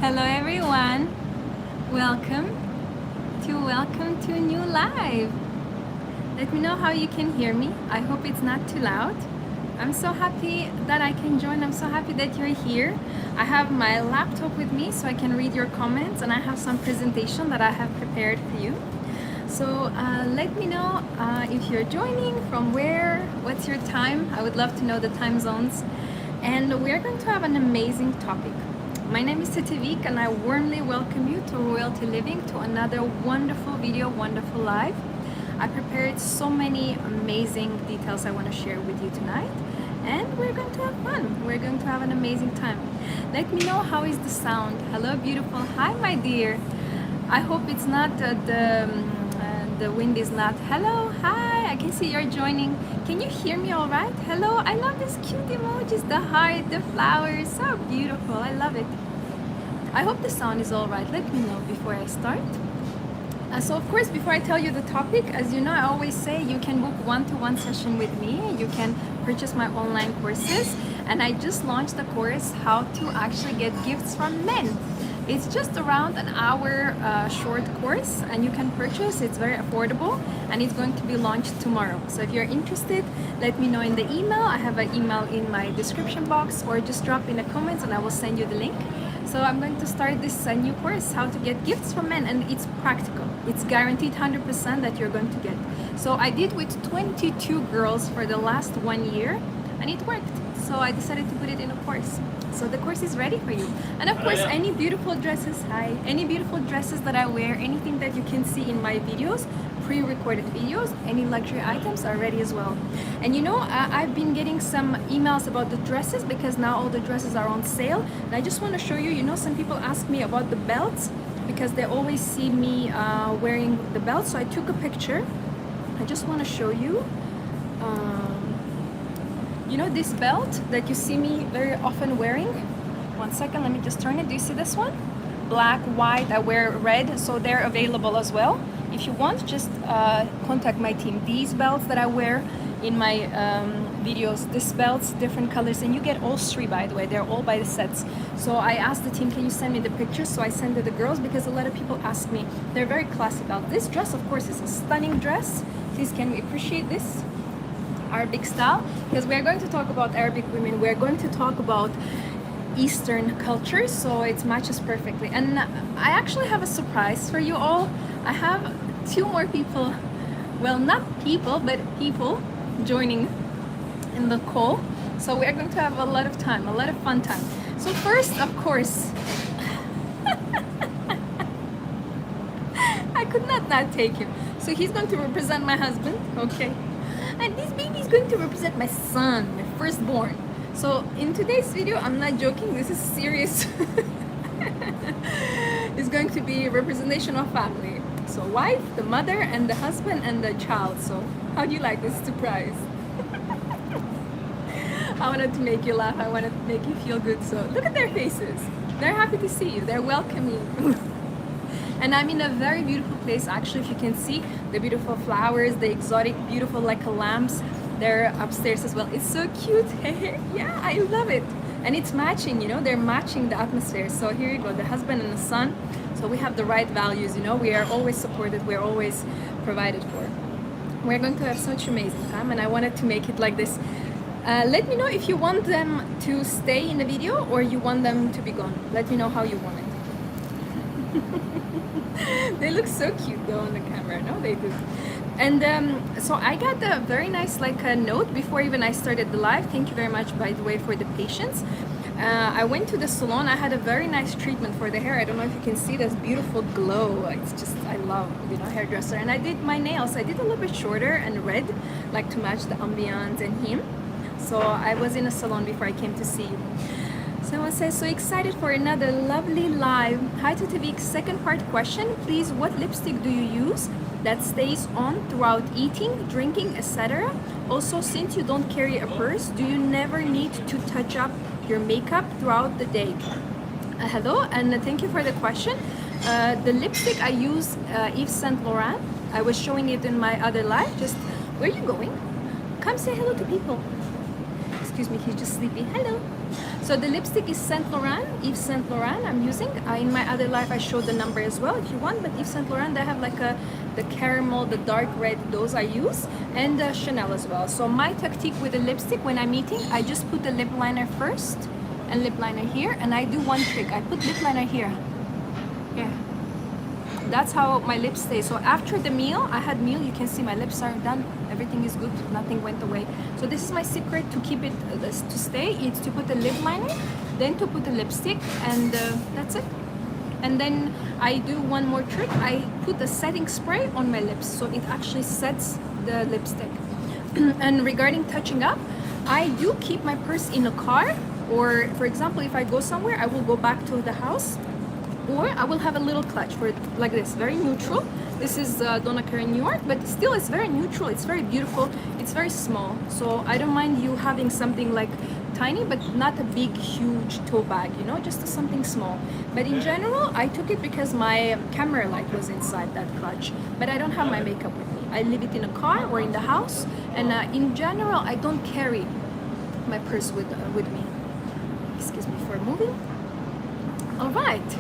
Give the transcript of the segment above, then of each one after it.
Hello everyone. Welcome to a new live. Let me know how you can hear me. I hope it's not too loud. I'm so happy that I can join. I'm so happy that you're here. I have my laptop with me so I can read your comments, and I have some presentation that I have prepared for you. So let me know if you're joining, from where, what's your time. I would love to know the time zones. And we're going to have an amazing topic. My name is Tetevik, and I warmly welcome you to Royalty Living, to another wonderful video, wonderful live. I prepared so many amazing details I want to share with you tonight, and we're going to have fun. We're going to have an amazing time. Let me know how is the sound. Hello, beautiful. Hi, my dear. I hope it's not the wind is not. Hello, hi. I can see you're joining. Can you hear me all right? Hello. I love these cute emojis, the heart, the flowers. So beautiful. I love it. I hope the sound is all right. Let me know before I start. So of course, before I tell you the topic, as you know, I always say you can book one-to-one session with me. You can purchase my online courses, and I just launched the course how to actually get gifts from men. It's just around an hour short course, and you can purchase. It's very affordable, and it's going to be launched tomorrow. So if you're interested, let me know in the email. I have an email in my description box, or just drop in the comments and I will send you the link. So I'm going to start this new course, how to get gifts from men, and it's practical. It's guaranteed 100% that you're going to get. So I did with 22 girls for the last 1 year, and it worked. So I decided to put it in a course. So the course is ready for you. And of course, any beautiful dresses, any beautiful dresses that I wear, anything that you can see in my videos, pre-recorded videos, any luxury items are ready as well. And you know, I've been getting some emails about the dresses, because now all the dresses are on sale. And I just want to show you, you know, some people ask me about the belts, because they always see me wearing the belt. So I took a picture. I just want to show you. You know this belt that you see me very often wearing? 1 second, let me just turn it. Do you see this one? Black, white, I wear red, so they're available as well. If you want, just contact my team. These belts that I wear in my videos, these belts, different colors, and you get all 3, by the way. They're all by the sets. So I asked the team, can you send me the pictures? So I sent it to the girls, because a lot of people ask me. They're very classical. This dress, of course, is a stunning dress. Please, can we appreciate this? Arabic style, because we're going to talk about Arabic women. We're going to talk about Eastern culture, so it matches perfectly. And I actually have a surprise for you all. I have 2 more people, well, not people, but people joining in the call. So we're going to have a lot of time, a lot of fun time. So first, of course, I could not take him. So he's going to represent my husband, okay? And this baby is going to represent my son, my firstborn. So in today's video, I'm not joking, this is serious. It's going to be a representation of family. So wife, the mother, and the husband, and the child. So how do you like this surprise? I wanted to make you laugh, I wanted to make you feel good. So look at their faces. They're happy to see you, they're welcoming you. And I'm in a very beautiful place, actually. If you can see the beautiful flowers, the exotic, beautiful, like lamps, they're upstairs as well. It's so cute. Yeah, I love it. And it's matching, you know, they're matching the atmosphere. So here you go, the husband and the son. So we have the right values, you know, we are always supported, we're always provided for. We're going to have such amazing time, and I wanted to make it like this. Let me know if you want them to stay in the video or you want them to be gone. Let me know how you want it. They look so cute though on the camera. No, they do. And so I got a very nice note before even I started the live. Thank you very much, by the way, for the patience. I went to the salon. I had a very nice treatment for the hair. I don't know if you can see this beautiful glow. It's just, I love, you know, hairdresser. And I did my nails. I did a little bit shorter and red, like to match the ambiance and him. So I was in a salon before I came to see you. Someone says, so excited for another lovely live. Hi to Tevik's second part question. Please, what lipstick do you use that stays on throughout eating, drinking, etc.? Also, since you don't carry a purse, do you never need to touch up your makeup throughout the day? Hello, and thank you for the question. The lipstick I use, Yves Saint Laurent. I was showing it in my other live. Just, where are you going? Come say hello to people. Excuse excuse me, he's just sleepy. Hello. So the lipstick is Saint Laurent, Yves Saint Laurent I'm using. In my other life I showed the number as well if you want, but Yves Saint Laurent, they have like the caramel, the dark red, those I use, and Chanel as well. So my tactic with the lipstick when I'm eating, I just put the lip liner first and lip liner here, and I do one trick. I put lip liner here. Yeah. That's how my lips stay. So after the meal, I had meal, you can see my lips are done. Everything is good, nothing went away. So this is my secret to keep it, to stay. It's to put the lip liner, then to put the lipstick, and that's it. And then I do one more trick. I put the setting spray on my lips, so it actually sets the lipstick. And regarding touching up, I do keep my purse in a car, or for example, if I go somewhere, I will go back to the house, or I will have a little clutch for it like this, very neutral. This is Donna Karan New York, but still it's very neutral, it's very beautiful, it's very small. So I don't mind you having something like tiny, but not a big, huge tote bag, you know, just something small. But in general, I took it because my camera light was inside that clutch, but I don't have my makeup with me. I leave it in a car or in the house, and in general, I don't carry my purse with me. Excuse me for moving. All right.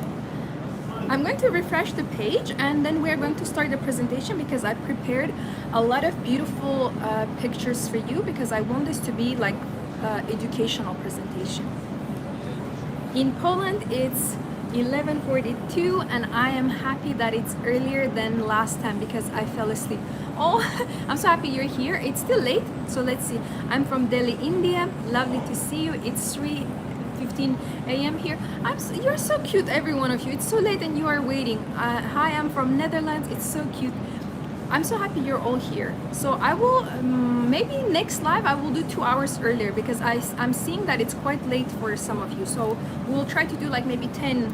I'm going to refresh the page, and then we're going to start the presentation because I prepared a lot of beautiful pictures for you because I want this to be like educational presentation. In Poland it's 11:42 and I am happy that it's earlier than last time because I fell asleep. Oh, I'm so happy you're here. It's still late, so let's see. I'm from Delhi, India. Lovely to see you. It's 3:15 a.m. here. You're so cute, every one of you. It's so late and you are waiting. Hi, I'm from Netherlands. It's so cute. I'm so happy you're all here. So I will, maybe next live I will do 2 hours earlier because I'm seeing that it's quite late for some of you. So we'll try to do like maybe 10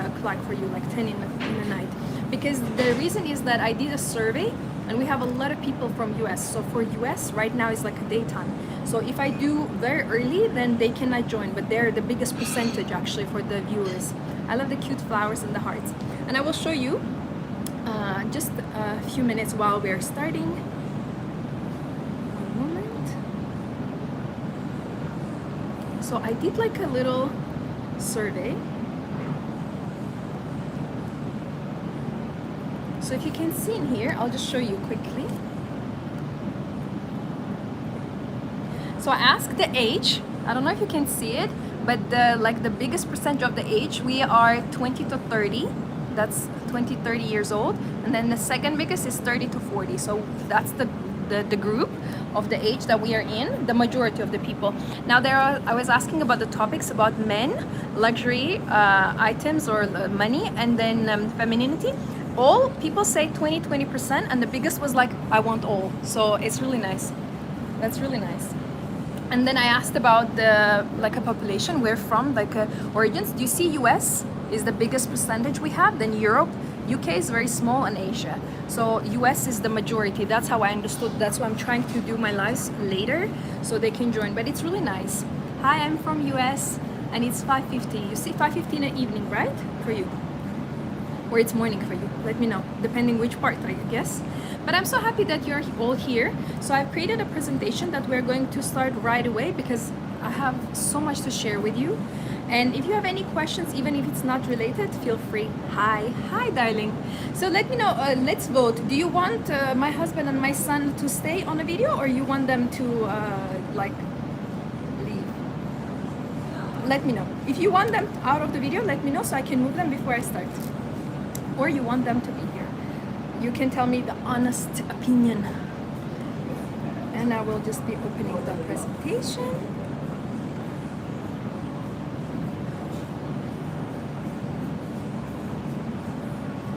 o'clock for you, like 10 in the night. Because the reason is that I did a survey and we have a lot of people from US. So for US right now is like a daytime. So if I do very early, then they cannot join, but they're the biggest percentage actually for the viewers. I love the cute flowers and the hearts. And I will show you just a few minutes while we're starting. One moment. So I did like a little survey. So if you can see in here, I'll just show you quickly. So I asked the age. I don't know if you can see it, but the biggest percentage of the age, we are 20 to 30. That's 20-30 years old, and then the second biggest is 30 to 40. So that's the group of the age that we are in, the majority of the people. Now I was asking about the topics about men, luxury items or money, and then femininity. All people say 20%, and the biggest was like, I want all. So it's really nice. That's really nice. And then I asked about the a population, where from, origins. Do you see US is the biggest percentage we have, then Europe, UK is very small, and Asia. So US is the majority. That's how I understood. That's why I'm trying to do my lives later so they can join, but it's really nice. Hi, I'm from US and it's 5:50. You see 5:50 in the evening, right? For you. Or it's morning for you. Let me know, depending which part, I guess. But I'm so happy that you're all here. So I've created a presentation that we're going to start right away because I have so much to share with you. And if you have any questions, even if it's not related, feel free. Hi, darling. So let me know, let's vote. Do you want my husband and my son to stay on the video, or you want them to leave? Let me know. If you want them out of the video, let me know so I can move them before I start. Or you want them to be here. You can tell me the honest opinion. And I will just be opening the presentation.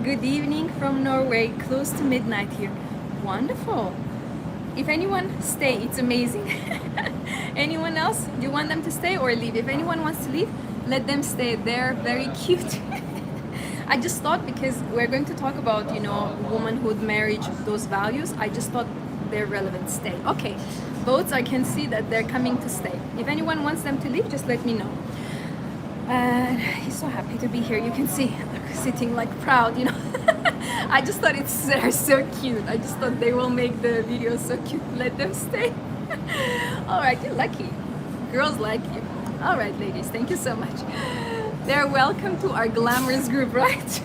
Good evening from Norway, close to midnight here. Wonderful. If anyone stay, it's amazing. Anyone else? Do you want them to stay or leave? If anyone wants to leave, let them stay. They're very cute. I just thought, because we're going to talk about, womanhood, marriage, those values, I just thought they're relevant. Stay. Okay. Votes, I can see that they're coming to stay. If anyone wants them to leave, just let me know. He's so happy to be here. You can see sitting proud, I just thought they're so cute. I just thought they will make the video so cute. Let them stay. All right, you're lucky. girls like you. All right, ladies, thank you so much. They're welcome to our glamorous group, right?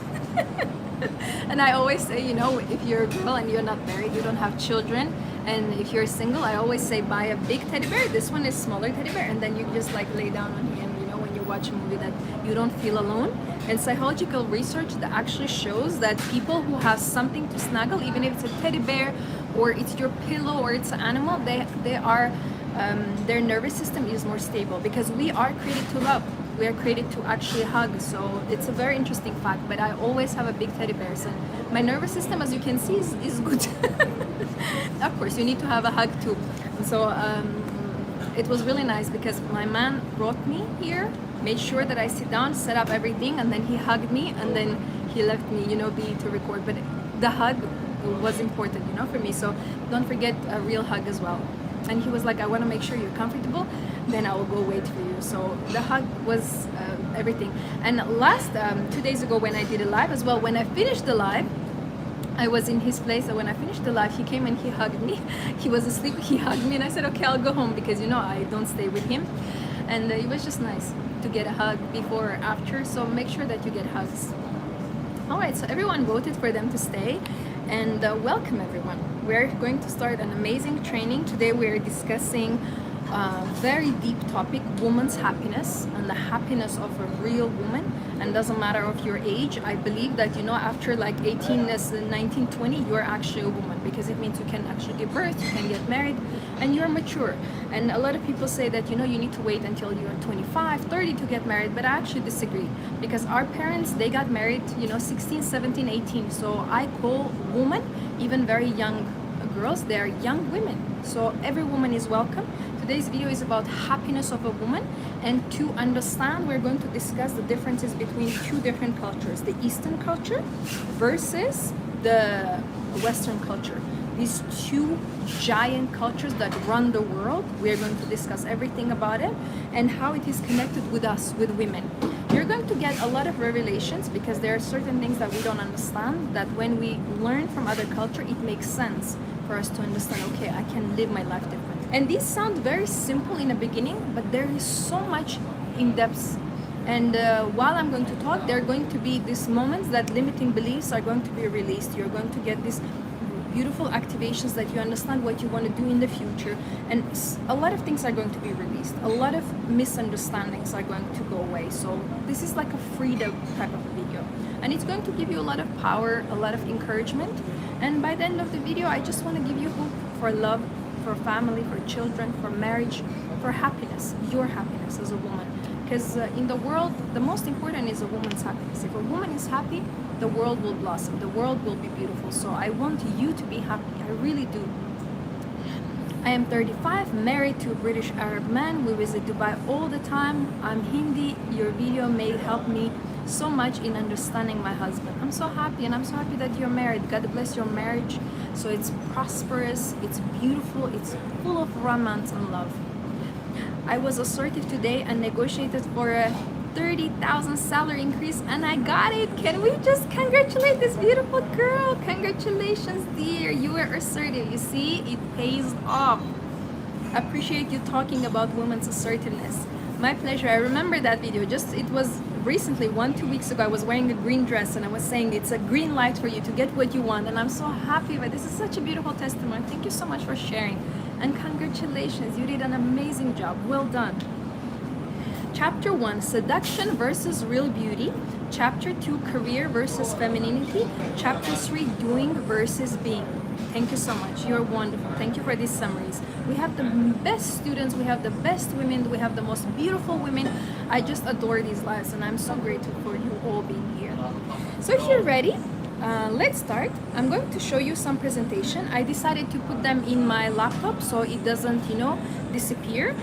And I always say, you know, if you're a girl and you're not married, you don't have children, and if you're single, I always say buy a big teddy bear. This one is smaller teddy bear, and then you just like lay down on him, you know, when you watch a movie, that you don't feel alone. And psychological research that actually shows that people who have something to snuggle, even if it's a teddy bear or it's your pillow or it's an animal, they are their nervous system is more stable, because we are created to love. We are created to actually hug. So it's a very interesting fact. But I always have a big teddy bear, so my nervous system, as you can see, is good. Of course, you need to have a hug too. So it was really nice because my man brought me here, made sure that I sit down, set up everything, and then he hugged me, and then he left me, you know, be to record. But the hug was important, you know, for me. So don't forget a real hug as well. And he was like, I want to make sure you're comfortable, then I will go wait for you. So the hug was everything. And last 2 days ago when I did a live as well, when I finished the live, I was in his place, and when I finished the live, he came and he hugged me. He was asleep, he hugged me, and I said, okay, I'll go home, because you know I don't stay with him. And it was just nice to get a hug before or after. So make sure that you get hugs. All right, so everyone voted for them to stay, and welcome everyone. We're going to start an amazing training. Today we're discussing a very deep topic, woman's happiness and the happiness of a real woman. And doesn't matter of your age. I believe that, you know, after like 18, 19, 20, you're actually a woman, because it means you can actually give birth, you can get married, and you're mature. And a lot of people say that, you know, you need to wait until you're 25, 30 to get married, but I actually disagree, because our parents, they got married, you know, 16, 17, 18. So I call women, even very young girls, they are young women. So every woman is welcome. Today's video is about happiness of a woman, and to understand, we're going to discuss the differences between two different cultures, the Eastern culture versus the Western culture. These two giant cultures that run the world, we're going to discuss everything about it and how it is connected with us, with women. You're going to get a lot of revelations, because there are certain things that we don't understand, that when we learn from other culture, it makes sense for us to understand, okay, I can live my life differently. And these sound very simple in the beginning, but there is so much in depth. And while I'm going to talk, there are going to be these moments that limiting beliefs are going to be released. You're going to get these beautiful activations that you understand what you want to do in the future. And a lot of things are going to be released. A lot of misunderstandings are going to go away. So this is like a freedom type of video. And it's going to give you a lot of power, a lot of encouragement. And by the end of the video, I just want to give you hope for love, for family, for children, for marriage, for happiness, your happiness as a woman. Because in the world, the most important is a woman's happiness. If a woman is happy, the world will blossom, the world will be beautiful. So I want you to be happy, I really do. I am 35, married to a British Arab man. We visit Dubai all the time. I'm Hindi. Your video may help me so much in understanding my husband. I'm so happy, and I'm so happy that you're married. God bless your marriage. So it's prosperous, it's beautiful, it's full of romance and love. I was assertive today and negotiated for a 30,000 salary increase, and I got it. Can we just congratulate this beautiful girl? Congratulations, dear. You were assertive. You see, it pays off. Appreciate you talking about women's assertiveness. My pleasure. I remember that video. It was recently, 1-2 weeks ago. I was wearing a green dress, and I was saying it's a green light for you to get what you want. And I'm so happy. But this is such a beautiful testimony. Thank you so much for sharing. And congratulations. You did an amazing job. Well done. Chapter 1, seduction versus real beauty. Chapter 2, career versus femininity. Chapter 3, doing versus being. Thank you so much. You're wonderful. Thank you for these summaries. We have the best students, we have the best women, we have the most beautiful women. I just adore these lives, and I'm so grateful for you all being here. So if you're ready, let's start. I'm going to show you some presentation. I decided to put them in my laptop so it doesn't, disappear.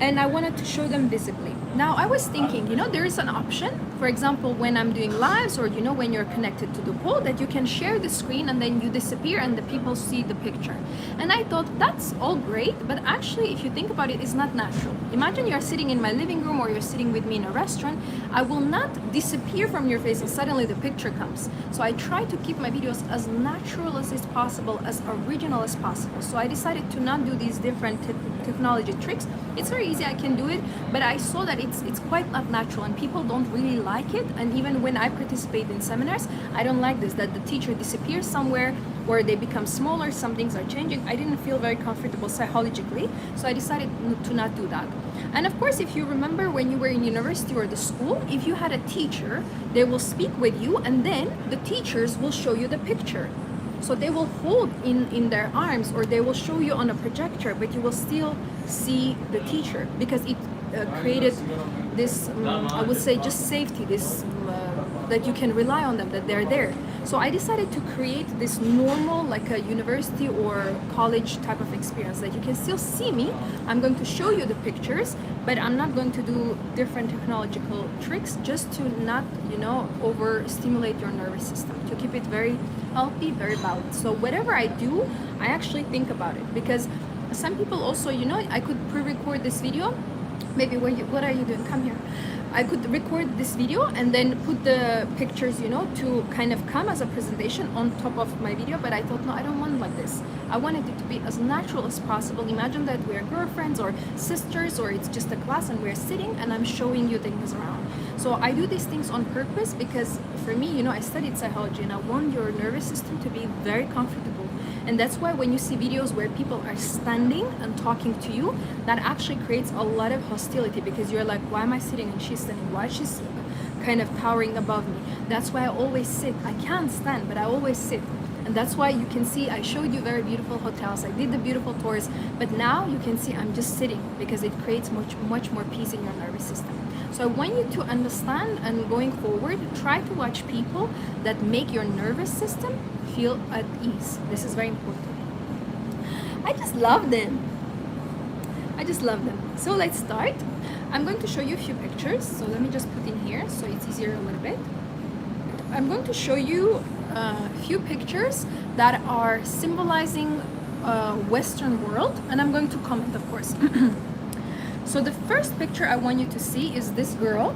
And I wanted to show them visibly. Now I was thinking, there is an option For example, when I'm doing lives, or you know, when you're connected to the wall, that you can share the screen and then you disappear and the people see the picture. And I thought that's all great, but actually if you think about it, it's not natural. Imagine you're sitting in my living room or you're sitting with me in a restaurant. I will not disappear from your face and suddenly the picture comes. So I try to keep my videos as natural as is possible, as original as possible. So I decided to not do these different technology tricks. It's very easy, I can do it, but I saw that it's quite not natural and people don't really like it. And even when I participate in seminars, I don't like this, that the teacher disappears somewhere or they become smaller, some things are changing. I didn't feel very comfortable psychologically, so I decided to not do that. And of course, if you remember when you were in university or the school, if you had a teacher, they will speak with you and then the teachers will show you the picture. So they will hold in their arms or they will show you on a projector, but you will still see the teacher because it created this, I would say, just safety, this that you can rely on them, that they're there. So I decided to create this normal, like a university or college type of experience, that you can still see me. I'm going to show you the pictures, but I'm not going to do different technological tricks, just to not, you know, overstimulate your nervous system, to keep it very healthy, very balanced. So whatever I do, I actually think about it, because some people also, you know, I could pre-record this video. Maybe what are you doing? Come here. I could record this video and then put the pictures, you know, to kind of come as a presentation on top of my video, but I thought, no, I don't want it like this. I wanted it to be as natural as possible. Imagine that we're girlfriends or sisters, or it's just a class and we're sitting and I'm showing you things around. So I do these things on purpose because for me, you know, I studied psychology and I want your nervous system to be very comfortable. And that's why when you see videos where people are standing and talking to you, that actually creates a lot of hostility, because you're like, why am I sitting and she's standing? Why she's kind of towering above me? That's why I always sit. I can't stand, but I always sit. And that's why you can see I showed you very beautiful hotels. I did the beautiful tours, but now you can see I'm just sitting because it creates much more peace in your nervous system. So I want you to understand, and going forward, try to watch people that make your nervous system feel at ease. This is very important. I just love them. I just love them. So let's start. I'm going to show you a few pictures. So let me just put in here so it's easier a little bit. I'm going to show you a few pictures that are symbolizing Western world, and I'm going to comment, of course. So the first picture I want you to see is this girl.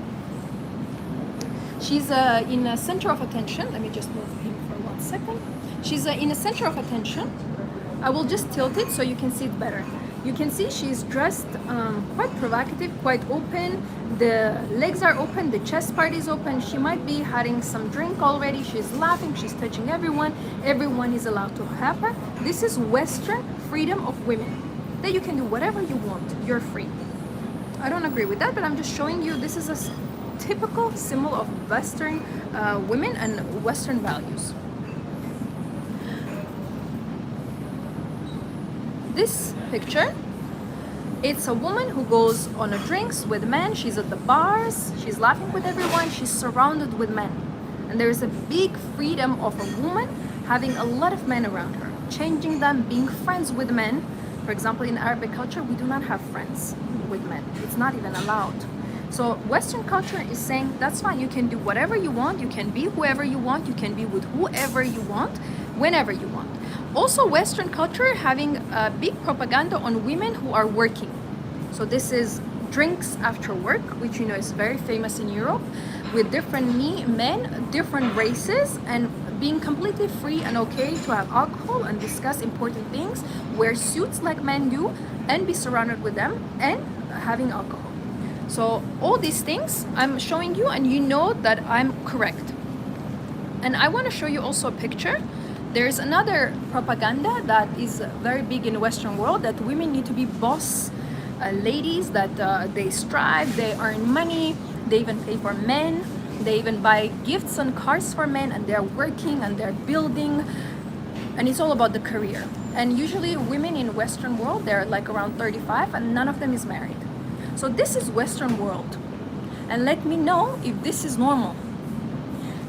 She's in a center of attention. Let me just move him for 1 second. She's in a center of attention. I will just tilt it so you can see it better. You can see she's dressed quite provocative, quite open. The legs are open, the chest part is open. She might be having some drink already. She's laughing, she's touching everyone. Everyone is allowed to have her. This is Western freedom of women, that you can do whatever you want. You're free. I don't agree with that, but I'm just showing you this is a typical symbol of Western women and Western values. This picture, it's a woman who goes on a drinks with men. She's at the bars, she's laughing with everyone, she's surrounded with men. And there is a big freedom of a woman having a lot of men around her, changing them, being friends with men. For example, in Arabic culture, we do not have friends with men. It's not even allowed. So Western culture is saying, that's fine, you can do whatever you want, you can be whoever you want, you can be with whoever you want, whenever you want. Also, Western culture having a big propaganda on women who are working. So this is drinks after work, which you know is very famous in Europe, with different men, different races, and being completely free and okay to have alcohol and discuss important things, wear suits like men do, and be surrounded with them, and having alcohol. So all these things I'm showing you, and you know that I'm correct. And I want to show you also a picture. There's another propaganda that is very big in the Western world, that women need to be boss ladies, that they strive, they earn money, they even pay for men, they even buy gifts and cars for men, and they're working and they're building, and it's all about the career. And usually women in Western world, they're like around 35 and none of them is married. So this is Western world, and let me know if this is normal.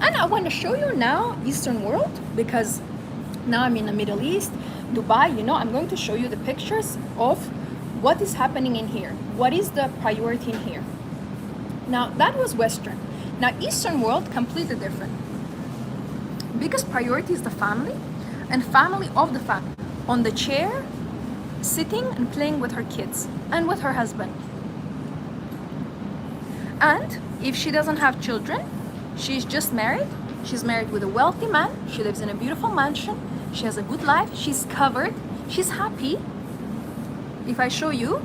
And I want to show you now Eastern world, because now I'm in the Middle East, Dubai, you know, I'm going to show you the pictures of what is happening in here. What is the priority in here? Now that was Western. Now, Eastern world, completely different. Biggest priority is the family and family of the family. On the chair, sitting and playing with her kids and with her husband. And if she doesn't have children, she's just married. She's married with a wealthy man. She lives in a beautiful mansion. She has a good life. She's covered. She's happy. If I show you,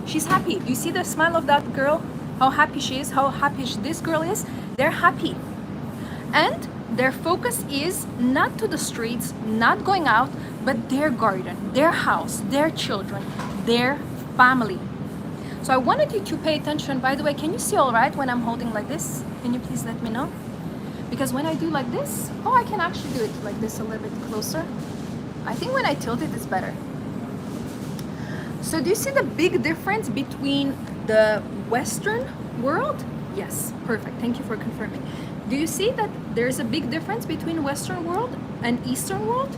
she's happy. Do you see the smile of that girl? How happy she is, how happy this girl is? They're happy. And their focus is not to the streets, not going out, but their garden, their house, their children, their family. So I wanted you to pay attention. By the way, can you see all right when I'm holding like this? Can you please let me know? Because when I do like this, oh, I can actually do it like this a little bit closer. I think when I tilt it, it's better. So do you see the big difference between the Western world? Yes, perfect. Thank you for confirming. Do you see that there's a big difference between Western world and Eastern world?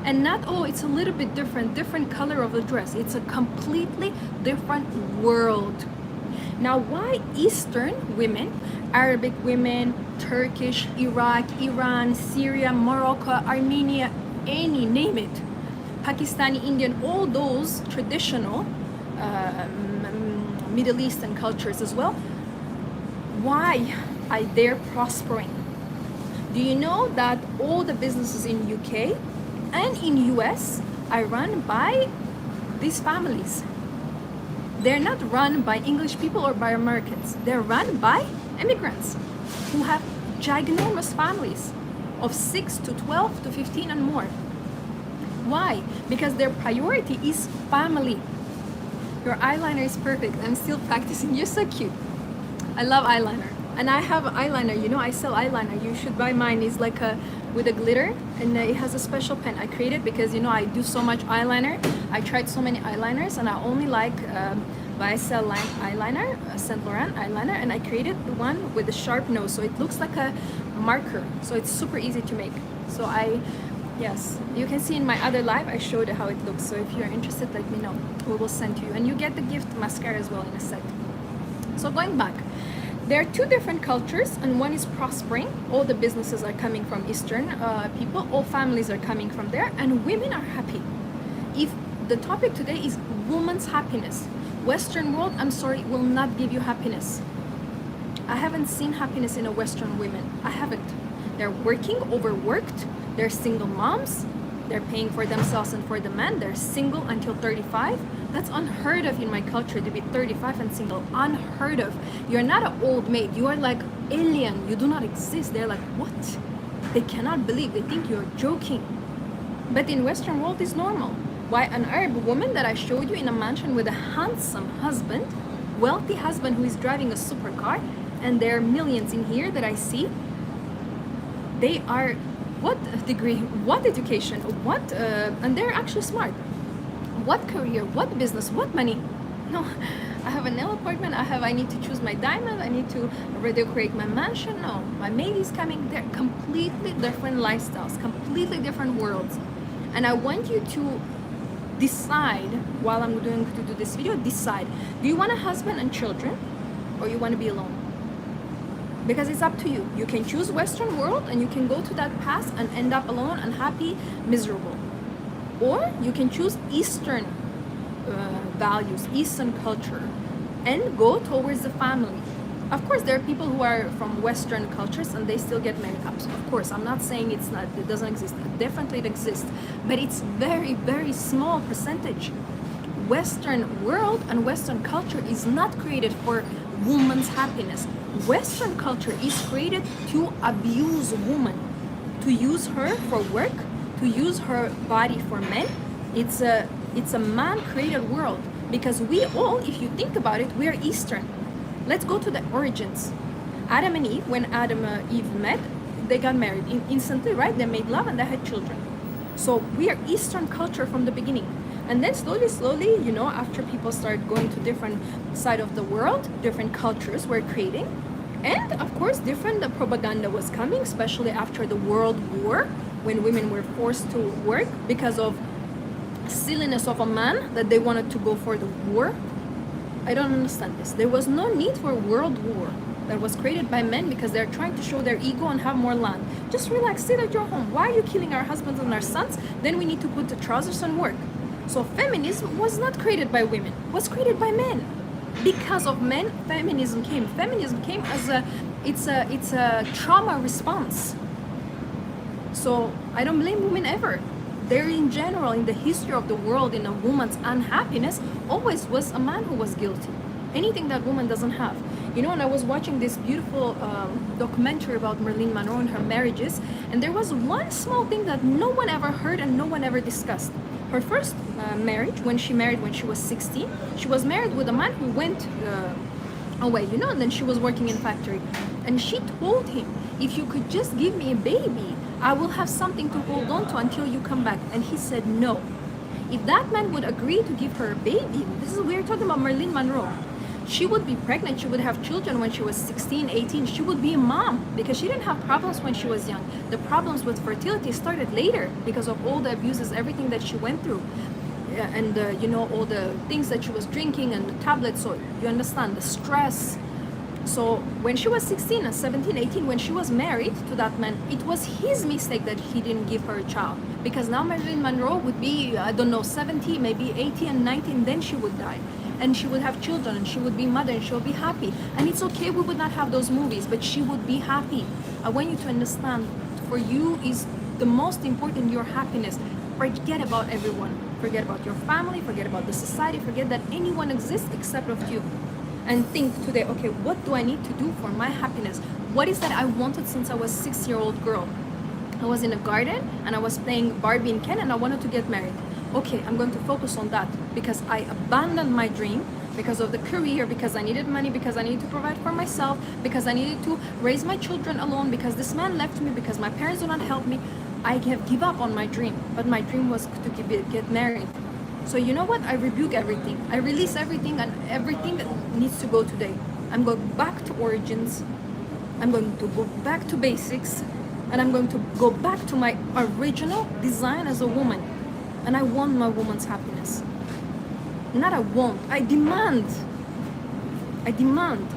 And not, oh, it's a little bit different color of the dress. It's a completely different world. Now, why Eastern women, Arabic women, Turkish, Iraq, Iran, Syria, Morocco, Armenia, any, name it, Pakistani, Indian, all those traditional Middle Eastern cultures as well, why are they prospering? Do you know that all the businesses in UK and in US are run by these families? They're not run by English people or by Americans. They're run by immigrants who have ginormous families of 6 to 12 to 15 and more. Why? Because their priority is family. Your eyeliner is perfect. I'm still practicing. You're so cute. I love eyeliner. And I have eyeliner, you know, I sell eyeliner. You should buy mine. It's like a with a glitter, and it has a special pen. I created because, you know, I do so much eyeliner. I tried so many eyeliners, and I only like YSL eyeliner, Saint Laurent eyeliner, and I created the one with the sharp nose, so it looks like a marker. So it's super easy to make. So yes, you can see in my other live, I showed how it looks. So if you're interested, let me know. We will send to you, and you get the gift mascara as well in a set. So going back, there are two different cultures, and one is prospering. All the businesses are coming from Eastern people. All families are coming from there, and women are happy. If the topic today is woman's happiness, Western world, I'm sorry, will not give you happiness. I haven't seen happiness in a Western woman. I haven't. They're working, overworked. They're single moms. They're paying for themselves and for the man. They're single until 35. That's unheard of in my culture, to be 35 and single. Unheard of. You're not an old maid. You are like alien. You do not exist. They're like, what? They cannot believe. They think you're joking. But in Western world, it's normal. Why an Arab woman that I showed you in a mansion with a handsome husband, wealthy husband who is driving a supercar, and there are millions in here that I see, they are what degree, what education, what, and they're actually smart. What career, what business, what money? No, I have a nail appointment, I need to choose my diamond, I need to redecorate my mansion. No, my maid is coming. They're completely different lifestyles, completely different worlds. And I want you to decide, while I'm going to do this video, decide, do you want a husband and children, or you want to be alone? Because it's up to you. You can choose Western world and you can go to that path and end up alone, unhappy, miserable. Or you can choose Eastern values, Eastern culture, and go towards the family. Of course, there are people who are from Western cultures and they still get married. Of course, I'm not saying it doesn't exist. Definitely it exists, but it's very, very small percentage. Western world and Western culture is not created for woman's happiness. Western culture is created to abuse woman, to use her for work, to use her body for men. It's a man-created world, because we all, if you think about it, we are Eastern. Let's go to the origins. Adam and Eve, when Adam and Eve met, they got married instantly, right? They made love and they had children. So we are Eastern culture from the beginning. And then slowly, you know, after people start going to different side of the world, different cultures were creating. And of course, different propaganda was coming, especially after the World War, when women were forced to work because of silliness of a man that they wanted to go for the war. I don't understand this. There was no need for World War. that was created by men because they're trying to show their ego and have more land. Just relax, sit at your home. Why are you killing our husbands and our sons? Then we need to put the trousers and work. So feminism was not created by women, it was created by men. Because of men, feminism came. Feminism came as it's a trauma response. So I don't blame women ever. There in general, in the history of the world, in a woman's unhappiness, always was a man who was guilty. Anything that woman doesn't have. You know, and I was watching this beautiful documentary about Marilyn Monroe and her marriages, and there was one small thing that no one ever heard and no one ever discussed. Her first marriage, when she married when she was 16, she was married with a man who went away, you know, and then she was working in factory. And she told him, if you could just give me a baby, I will have something to hold on to until you come back. And he said no. If that man would agree to give her a baby, this is, we're talking about Marilyn Monroe. She would be pregnant, she would have children when she was 16, 18. She would be a mom because she didn't have problems when she was young. The problems with fertility started later because of all the abuses, everything that she went through. And you know, all the things that she was drinking and the tablets. So you understand the stress. So when she was 16 and 17, 18, when she was married to that man, it was his mistake that he didn't give her a child. Because now Marilyn Monroe would be, I don't know, 70, maybe 80 and 90, and then she would die. And she would have children and she would be mother and she would be happy. And it's okay, we would not have those movies, but she would be happy. I want you to understand, for you is the most important, your happiness. Forget about everyone. Forget about your family, forget about the society, forget that anyone exists except of you. And think today, okay, what do I need to do for my happiness? What is that I wanted since I was a 6-year-old girl? I was in a garden and I was playing Barbie and Ken and I wanted to get married. Okay, I'm going to focus on that because I abandoned my dream because of the career, because I needed money, because I needed to provide for myself, because I needed to raise my children alone, because this man left me, because my parents do not help me. I have give up on my dream, but my dream was to get married. So you know what? I rebuke everything. I release everything, and everything that needs to go today. I'm going back to origins. I'm going to go back to basics, and I'm going to go back to my original design as a woman. And I want my woman's happiness. Not I want, I demand. I demand.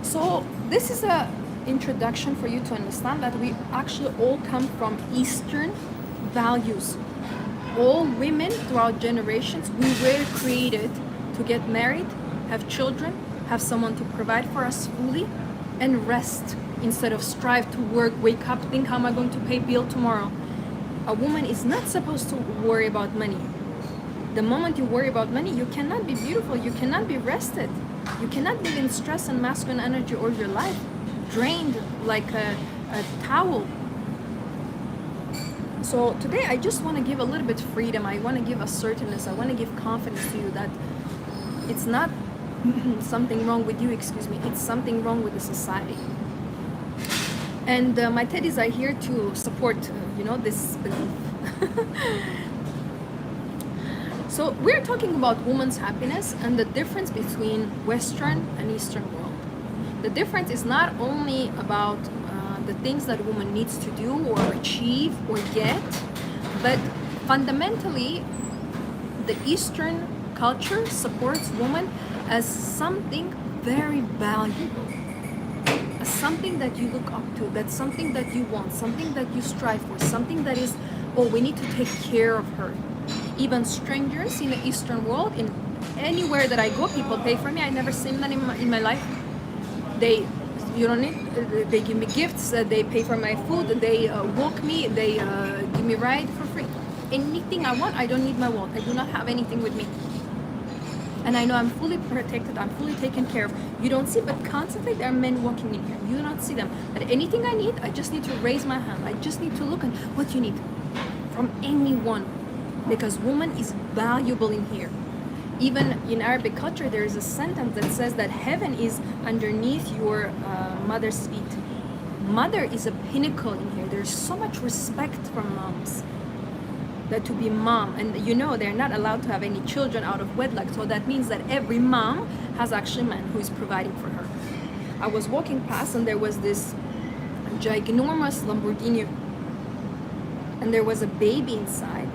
So this is a introduction for you to understand that we actually all come from Eastern values. All women throughout generations, we were created to get married, have children, have someone to provide for us fully, and rest instead of strive to work, wake up, think how am I going to pay bill tomorrow. A woman is not supposed to worry about money. The moment you worry about money, you cannot be beautiful, you cannot be rested. You cannot live in stress and masculine energy all your life, drained like a towel. So today I just want to give a little bit freedom. I want to give assertiveness. I want to give confidence to you that it's not something wrong with you, excuse me, it's something wrong with the society. And my teddies are here to support, you know, this belief. So we're talking about women's happiness and the difference between Western and Eastern world. The difference is not only about the things that a woman needs to do or achieve or get, but fundamentally the Eastern culture supports women as something very valuable, as something that you look up to, that's something that you want, something that you strive for, something that is, oh, we need to take care of her. Even strangers in the Eastern world, in anywhere that I go, people pay for me. I never seen that in my life. They, you don't need, they give me gifts, they pay for my food, they walk me, they give me ride for free. Anything I want, I don't need my wallet. I do not have anything with me. And I know I'm fully protected, I'm fully taken care of. You don't see, but constantly there are men walking in here. You do not see them. But anything I need, I just need to raise my hand. I just need to look at what you need from anyone. Because woman is valuable in here. Even in Arabic culture, there is a sentence that says that heaven is underneath your mother's feet. Mother is a pinnacle in here. There's so much respect from moms. That to be mom, and you know they're not allowed to have any children out of wedlock, so that means that every mom has actually a man who is providing for her. I was walking past and there was this ginormous Lamborghini and there was a baby inside,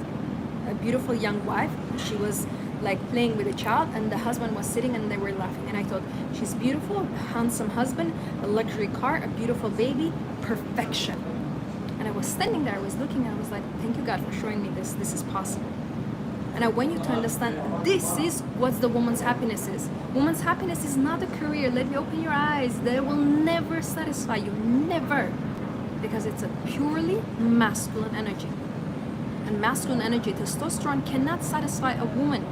a beautiful young wife. She was like playing with a child, and the husband was sitting and they were laughing. And I thought, she's beautiful, handsome husband, a luxury car, a beautiful baby, perfection. And I was standing there, I was looking, and I was like, thank you God for showing me this. This is possible. And I want you to understand, this is what the woman's happiness is. Woman's happiness is not a career. Let me open your eyes. They will never satisfy you, never. Because it's a purely masculine energy. And masculine energy, testosterone, cannot satisfy a woman.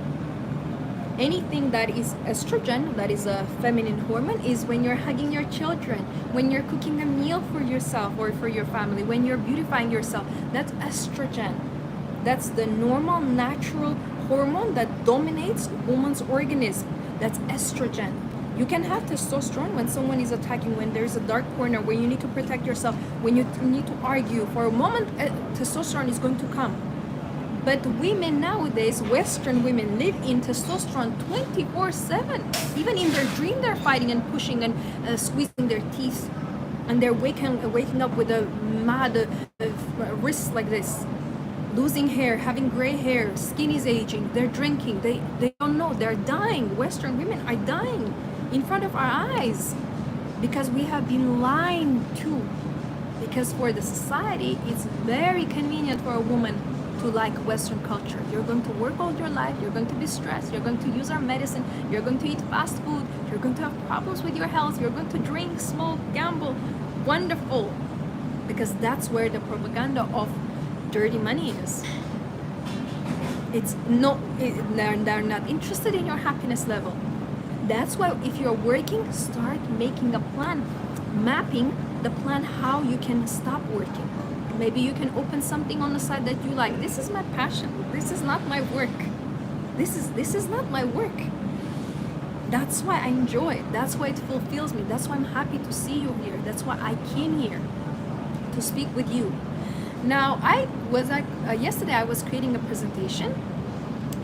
Anything that is estrogen, that is a feminine hormone, is when you're hugging your children, when you're cooking a meal for yourself or for your family, when you're beautifying yourself. That's estrogen. That's the normal, natural hormone that dominates woman's organism. That's estrogen. You can have testosterone when someone is attacking, when there's a dark corner, where you need to protect yourself, when you need to argue. For a moment, testosterone is going to come. But women nowadays, Western women, live in testosterone 24/7. Even in their dream, they're fighting and pushing and squeezing their teeth. And they're waking up with a mad wrist like this. Losing hair, having gray hair, skin is aging, they're drinking, they don't know, they're dying. Western women are dying in front of our eyes because we have been lied to. Because for the society, it's very convenient for a woman to like Western culture. You're going to work all your life, you're going to be stressed, you're going to use our medicine, you're going to eat fast food, you're going to have problems with your health, you're going to drink, smoke, gamble. Wonderful. Because that's where the propaganda of dirty money is. They're not interested in your happiness level. That's why if you're working, start making a plan, mapping the plan how you can stop working. Maybe you can open something on the side that you like. This is my passion. This is not my work. This is not my work. That's why I enjoy it. That's why it fulfills me. That's why I'm happy to see you here. That's why I came here to speak with you. Now, yesterday I was creating a presentation,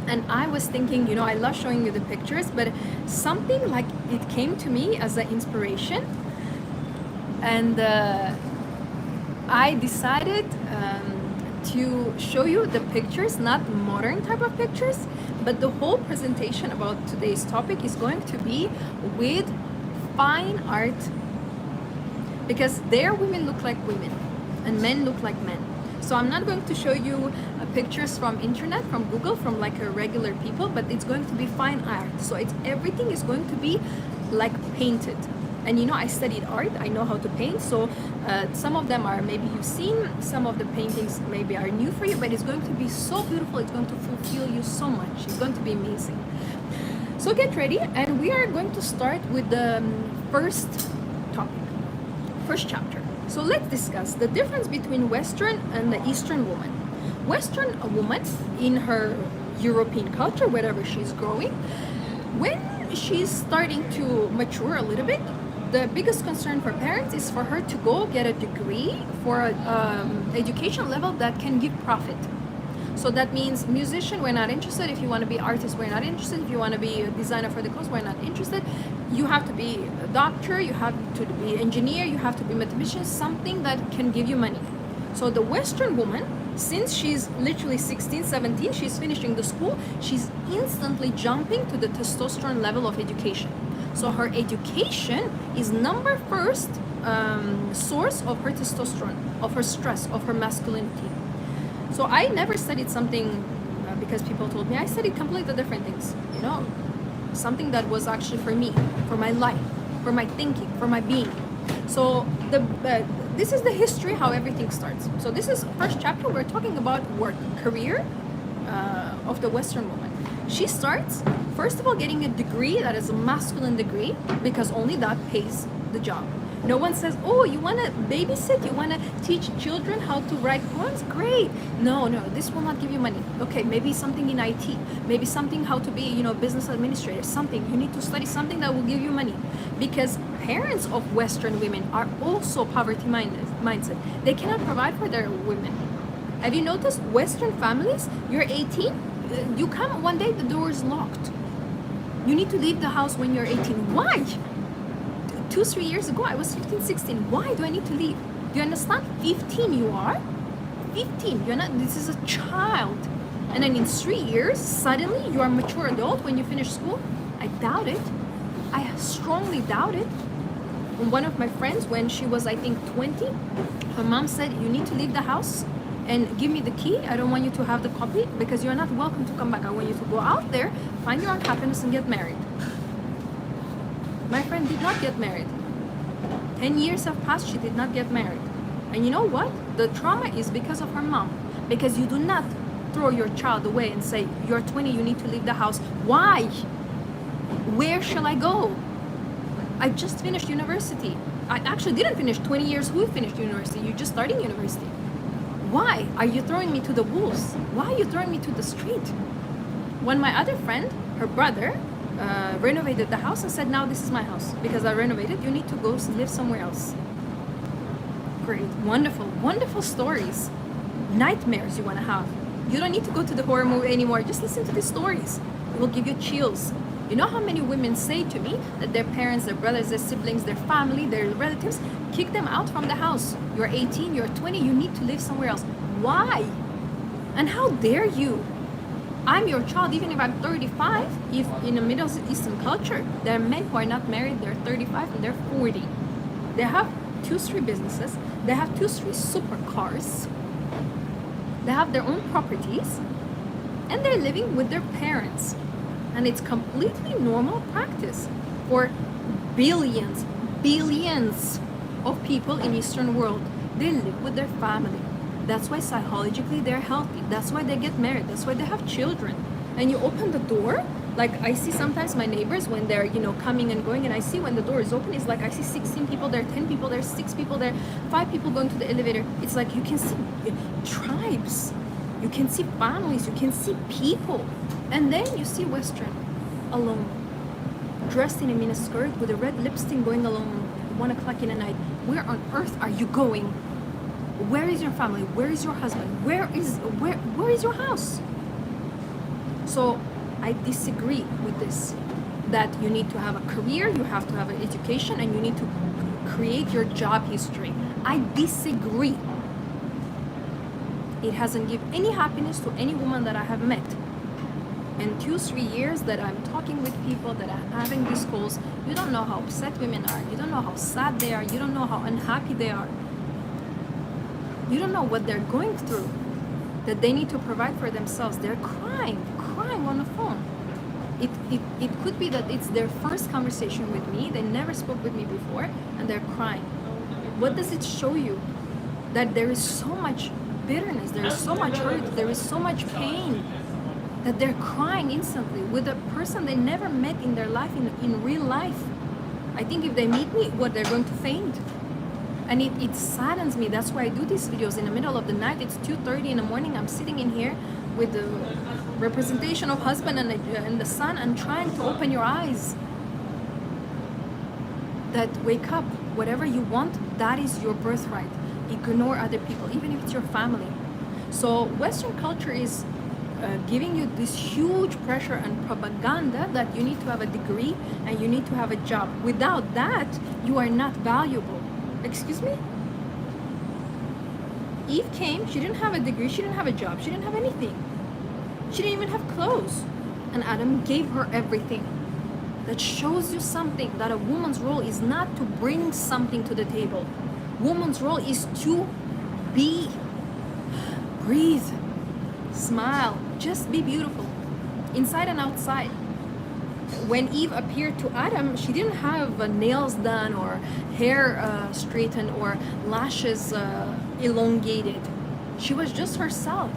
and I was thinking, I love showing you the pictures, but something like it came to me as an inspiration, and I decided to show you the pictures, not modern type of pictures, but the whole presentation about today's topic is going to be with fine art, because there women look like women and men look like men. So I'm not going to show you pictures from internet, from Google, from like a regular people, but it's going to be fine art. So everything is going to be like painted. And I studied art, I know how to paint, so some of them are, maybe you've seen, some of the paintings maybe are new for you, but it's going to be so beautiful, it's going to fulfill you so much, it's going to be amazing. So get ready, and we are going to start with the first topic, first chapter. So let's discuss the difference between Western and the Eastern woman. Western woman, in her European culture, wherever she's growing, when she's starting to mature a little bit, the biggest concern for parents is for her to go get a degree for an education level that can give profit. So that means musician, we're not interested. If you want to be artist, we're not interested. If you want to be a designer for the clothes, we're not interested. You have to be a doctor, you have to be engineer, you have to be mathematician, something that can give you money. So the Western woman, since she's literally 16, 17, she's finishing the school, she's instantly jumping to the testosterone level of education. So her education is number first source of her testosterone, of her stress, of her masculinity. So I never studied something because people told me. I studied completely different things, something that was actually for me, for my life, for my thinking, for my being. So this is the history, how everything starts. So this is first chapter. We're talking about work, career of the Western woman. She starts, first of all, getting a degree that is a masculine degree, because only that pays the job. No one says, oh, you want to babysit? You want to teach children how to write poems? Great. No, this will not give you money. Okay, maybe something in IT. Maybe something how to be, business administrator. Something. You need to study something that will give you money. Because parents of Western women are also poverty mindset. They cannot provide for their women. Have you noticed Western families, you're 18, you come one day, the door is locked. You need to leave the house when you're 18. Why? 2-3 years ago, I was 15, 16. Why do I need to leave? Do you understand? 15 you are? 15. You're not, this is a child. And then in 3 years, suddenly you are a mature adult when you finish school? I doubt it. I strongly doubt it. One of my friends, when she was, I think, 20, her mom said, you need to leave the house and give me the key. I don't want you to have the copy because you're not welcome to come back. I want you to go out there, find your own happiness, and get married. My friend did not get married. 10 years have passed, she did not get married. And you know what? The trauma is because of her mom. Because you do not throw your child away and say, you're 20, you need to leave the house. Why? Where shall I go? I just finished university. I actually didn't finish 20 years. Who finished university? You're just starting university. Why are you throwing me to the wolves? Why are you throwing me to the street? When my other friend, her brother, renovated the house and said, now this is my house. Because I renovated, you need to go live somewhere else. Great, wonderful, wonderful stories. Nightmares you want to have. You don't need to go to the horror movie anymore. Just listen to these stories. It will give you chills. You know how many women say to me that their parents, their brothers, their siblings, their family, their relatives kick them out from the house. You're 18, you're 20, you need to live somewhere else. Why? And how dare you? I'm your child, even if I'm 35, if in a Middle Eastern culture, there are men who are not married, they're 35 and they're 40. They have 2-3 businesses, they have 2-3 supercars, they have their own properties, and they're living with their parents. And it's completely normal practice for billions of people in Eastern world. They live with their family. That's why psychologically they're healthy. That's why they get married. That's why they have children. And you open the door, like I see sometimes my neighbors when they're, coming and going, and I see when the door is open, it's like I see 16 people there, 10 people there, 6 people there, 5 people going to the elevator. It's like you can see tribes. You can see families. You can see people. And then you see Western, alone, dressed in a miniskirt with a red lipstick going alone 1 o'clock in the night. Where on earth are you going? Where is your family? Where is your husband? Where is your house? So I disagree with this, that you need to have a career, you have to have an education, and you need to create your job history. I disagree. It hasn't given any happiness to any woman that I have met. In 2-3 years that I'm talking with people, that I'm having these calls, you don't know how upset women are. You don't know how sad they are. You don't know how unhappy they are. You don't know what they're going through, that they need to provide for themselves. They're crying on the phone. It could be that it's their first conversation with me. They never spoke with me before, and they're crying. What does it show you? That there is so much bitterness, there is so much hurt, there is so much pain, that they're crying instantly with a person they never met in their life, in real life. I think if they meet me, they're going to faint. And it saddens me. That's why I do these videos in the middle of the night. It's 2:30 in the morning. I'm sitting in here with the representation of husband and the son, and trying to open your eyes. That wake up. Whatever you want, that is your birthright. Ignore other people, even if it's your family. So Western culture is giving you this huge pressure and propaganda that you need to have a degree and you need to have a job. Without that, you are not valuable. Excuse me? Eve came, she didn't have a degree, she didn't have a job, she didn't have anything. She didn't even have clothes. And Adam gave her everything. That shows you something, that a woman's role is not to bring something to the table. Woman's role is to be, breathe, smile, just be beautiful, inside and outside. When Eve appeared to Adam, she didn't have nails done or hair straightened or lashes elongated. She was just herself.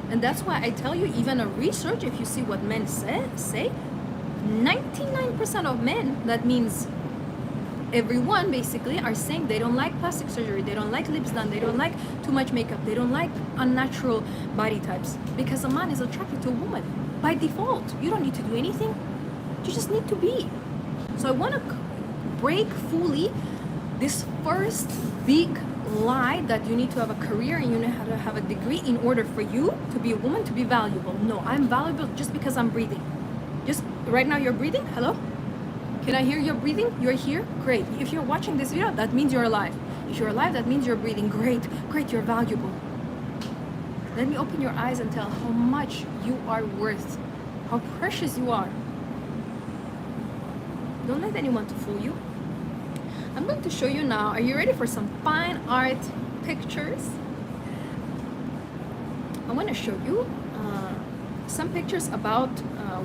And that's why I tell you, even a research, if you see what men say, 99% of men, that means everyone basically, are saying they don't like plastic surgery, they don't like lips done, they don't like too much makeup, they don't like unnatural body types, because a man is attracted to a woman by default. You don't need to do anything, you just need to be. So I want to break fully this first big lie that you need to have a career and you know how to have a degree in order for you to be a woman, to be valuable. No, I'm valuable just because I'm breathing. Just right now you're breathing. Hello? Can I hear your breathing? You're here? Great. If you're watching this video, that means you're alive. If you're alive, that means you're breathing. Great, great, you're valuable. Let me open your eyes and tell how much you are worth, how precious you are. Don't let anyone to fool you. I'm going to show you now. Are you ready for some fine art pictures? I want to show you some pictures about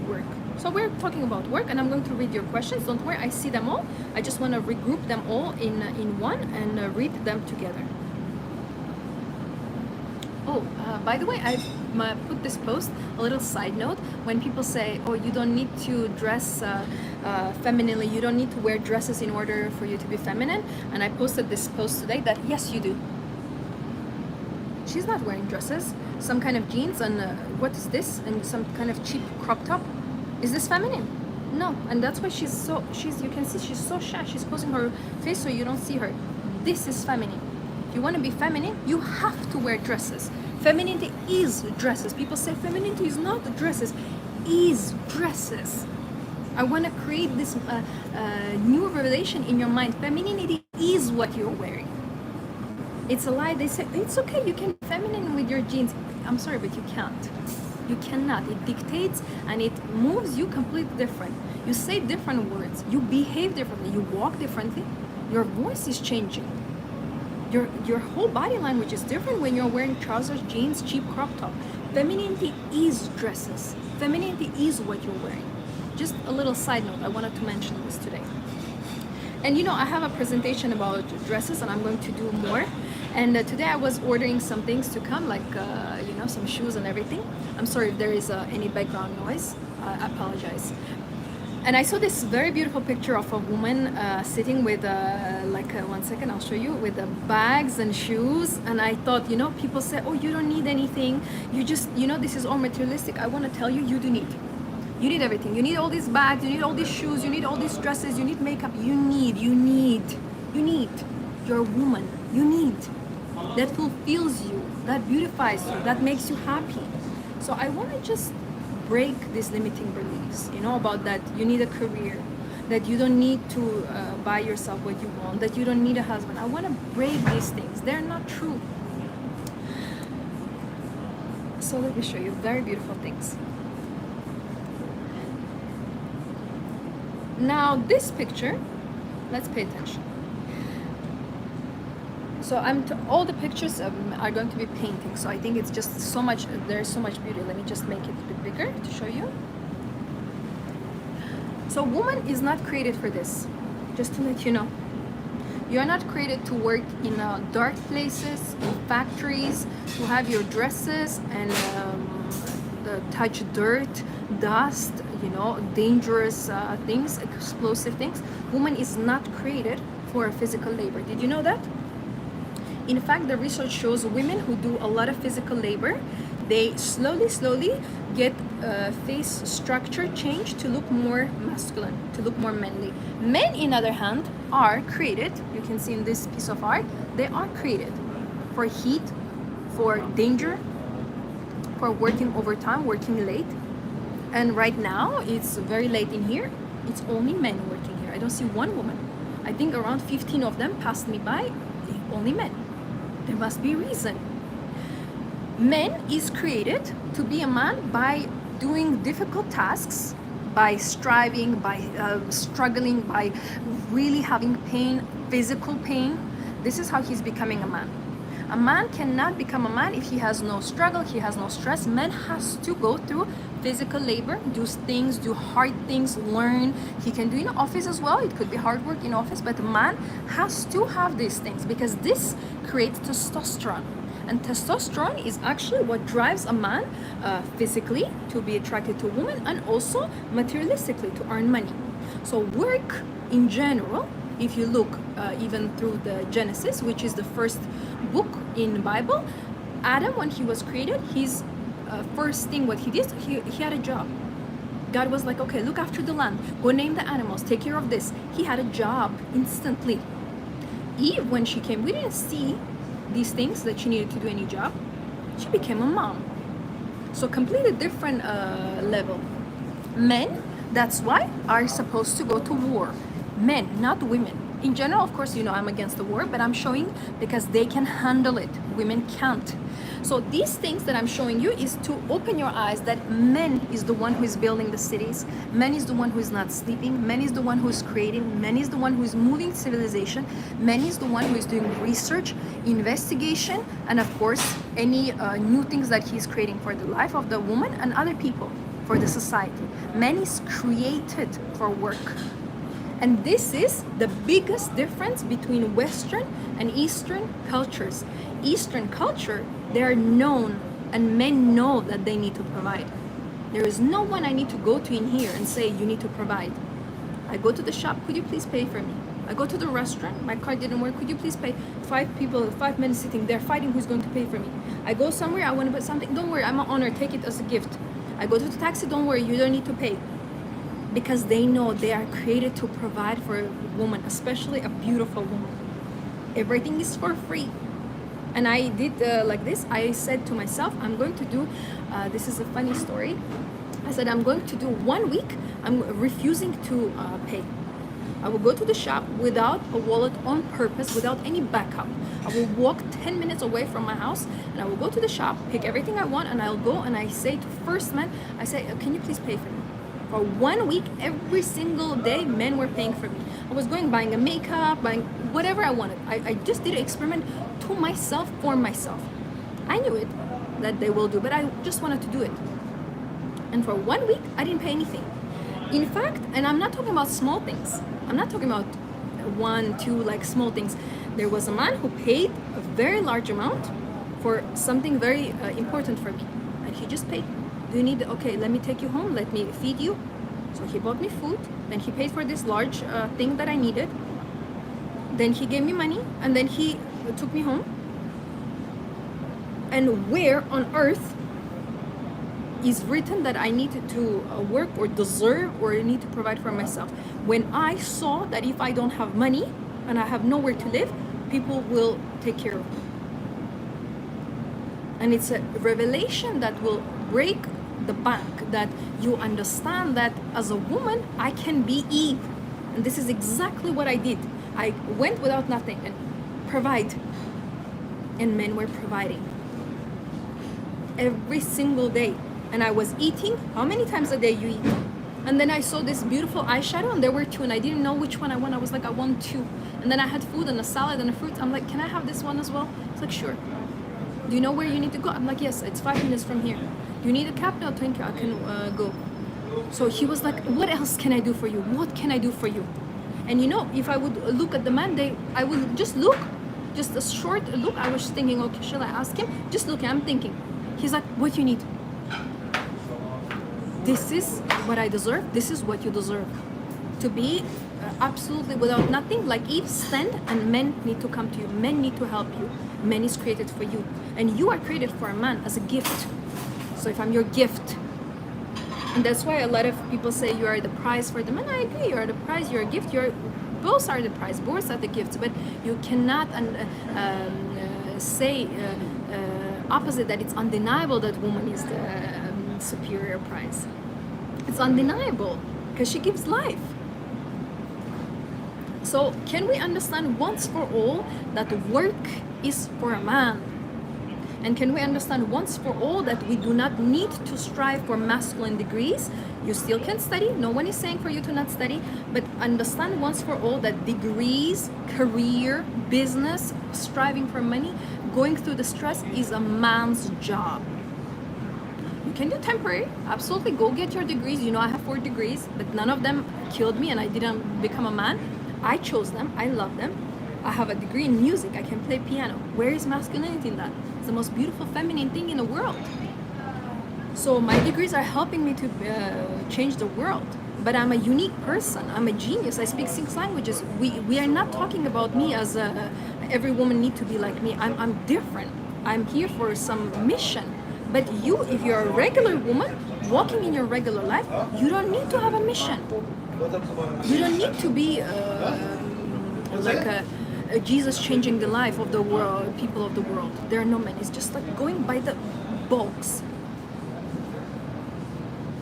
work. So we're talking about work, and I'm going to read your questions. Don't worry, I see them all. I just want to regroup them all in one and read them together. Oh, by the way, I've put this post, a little side note. When people say, oh, you don't need to dress femininely, you don't need to wear dresses in order for you to be feminine. And I posted this post today that, yes, you do. She's not wearing dresses. Some kind of jeans and what is this? And some kind of cheap crop top. Is this feminine? No. And that's why you can see she's so shy. She's posing her face so you don't see her. This is feminine. If you want to be feminine, you have to wear dresses. Femininity is dresses. People say femininity is not dresses. Is dresses. I want to create this new revelation in your mind. Femininity is what you're wearing. It's a lie. They say it's okay, you can be feminine with your jeans. I'm sorry, but you can't. You cannot. It dictates and it moves you completely different. You say different words. You behave differently. You walk differently. Your voice is changing. Your whole body language is different when you're wearing trousers, jeans, cheap crop top. Femininity is dresses. Femininity is what you're wearing. Just a little side note. I wanted to mention this today. And you know, I have a presentation about dresses, and I'm going to do more. And today I was ordering some things to come, like you know, some shoes and everything. I'm sorry if there is any background noise. I apologize. And I saw this very beautiful picture of a woman sitting with one second, I'll show you, with bags and shoes. And I thought, you know, people say, oh, you don't need anything. You just, you know, this is all materialistic. I want to tell you, you do need. You need everything. You need all these bags, you need all these shoes, you need all these dresses, you need makeup. You need. You're a woman. You need. That fulfills you, that beautifies you, that makes you happy. So I want to just break these limiting beliefs, you know, about that you need a career, that you don't need to buy yourself what you want, that you don't need a husband. I want to break these things. They're not true. So let me show you very beautiful things. Now this picture, let's pay attention. So all the pictures are going to be paintings. So I think it's just so much, there's so much beauty. Let me just make it a bit bigger to show you. So woman is not created for this, just to let you know. You are not created to work in dark places, in factories, to have your dresses and touch dirt, dust, you know, dangerous things, explosive things. Woman is not created for physical labor. Did you know that? In fact, the research shows women who do a lot of physical labor, they slowly get face structure change to look more masculine, to look more manly. Men, in other hand, are created, you can see in this piece of art, they are created for heat, for danger, for working overtime, working late. And right now, it's very late in here, it's only men working here. I don't see one woman. I think around 15 of them passed me by, only men. There must be a reason. Man is created to be a man by doing difficult tasks, by striving, by struggling, by really having pain, physical pain. This is how he's becoming a man. A man cannot become a man if he has no struggle, he has no stress. Man has to go through physical labor, do things, do hard things, learn. He can do in office as well. It could be hard work in office, but a man has to have these things because this creates testosterone. And testosterone is actually what drives a man physically to be attracted to a woman and also materialistically to earn money. So work in general, if you look even through the Genesis, which is the first book in the Bible, Adam, when he was created, his first thing what he did, he had a job. God was like, okay, look after the land, go name the animals, take care of this. He had a job instantly. Eve, when she came, we didn't see these things that she needed to do any job. She became a mom. So completely different level. Men, that's why, are supposed to go to war. Men, not women. In general, of course, you know I'm against the war, but I'm showing because they can handle it. Women can't. So these things that I'm showing you is to open your eyes that men is the one who is building the cities. Men is the one who is not sleeping. Men is the one who is creating. Men is the one who is moving civilization. Men is the one who is doing research, investigation, and of course, any new things that he's creating for the life of the woman and other people, for the society. Men is created for work. And this is the biggest difference between Western and Eastern cultures. Eastern culture, they are known, and men know that they need to provide. There is no one I need to go to in here and say, you need to provide. I go to the shop, could you please pay for me? I go to the restaurant, my card didn't work, could you please pay? 5 men sitting there fighting who's going to pay for me. I go somewhere, I want to buy something, don't worry, I'm an honor, take it as a gift. I go to the taxi, don't worry, you don't need to pay. Because they know they are created to provide for a woman, especially a beautiful woman. Everything is for free. And I did like this. I said to myself, I'm going to do, this is a funny story. I said, I'm going to do 1 week, I'm refusing to pay. I will go to the shop without a wallet on purpose, without any backup. I will walk 10 minutes away from my house and I will go to the shop, pick everything I want, and I'll go and I say to first man, I say, can you please pay for me? For 1 week, every single day, men were paying for me. I was going, buying a makeup, buying whatever I wanted. I just did an experiment to myself, for myself. I knew it, that they will do, but I just wanted to do it. And for 1 week, I didn't pay anything. In fact, and I'm not talking about small things. I'm not talking about 1, 2, like small things. There was a man who paid a very large amount for something very important for me. And he just paid. Do you need, okay, let me take you home, let me feed you. So he bought me food, then he paid for this large thing that I needed. Then he gave me money, and then he took me home. And where on earth is written that I needed to work or deserve or I need to provide for myself? When I saw that if I don't have money and I have nowhere to live, people will take care of me. And it's a revelation that will break the bank, that you understand that as a woman, I can be Eve. And this is exactly what I did. I went without nothing and provide. And men were providing. Every single day. And I was eating. How many times a day you eat? And then I saw this beautiful eyeshadow and there were 2 and I didn't know which one I want. I was like, I want 2. And then I had food and a salad and a fruit. I'm like, can I have this one as well? It's like, sure. Do you know where you need to go? I'm like, yes, it's 5 minutes from here. You need a cab? No, thank you, I can go. So he was like, what else can I do for you? What can I do for you? And you know, if I would look at the man, I would just look, just a short look. I was thinking, okay, shall I ask him? Just look, I'm thinking. He's like, what you need? This is what I deserve. This is what you deserve. To be absolutely without nothing, like Eve, stand, and men need to come to you. Men need to help you. Man is created for you. And you are created for a man as a gift. So if I'm your gift, and that's why a lot of people say you are the prize for the man. I agree, you are the prize, you're a gift, both are the prize, both are the gifts, but you cannot say opposite, that it's undeniable that woman is the superior prize. It's undeniable because she gives life. So can we understand once for all that work is for a man? And can we understand once for all that we do not need to strive for masculine degrees? You still can study. No one is saying for you to not study. But understand once for all that degrees, career, business, striving for money, going through the stress is a man's job. You can do temporary. Absolutely. Go get your degrees. You know, I have 4 degrees, but none of them killed me and I didn't become a man. I chose them. I love them. I have a degree in music. I can play piano. Where is masculinity in that? It's the most beautiful feminine thing in the world. So my degrees are helping me to change the world. But I'm a unique person. I'm a genius. I speak 6 languages. We are not talking about me as every woman need to be like me. I'm different. I'm here for some mission. But you, if you're a regular woman walking in your regular life, you don't need to have a mission. You don't need to be like a Jesus changing the life of the world, people of the world. There are no men. It's just like going by the box.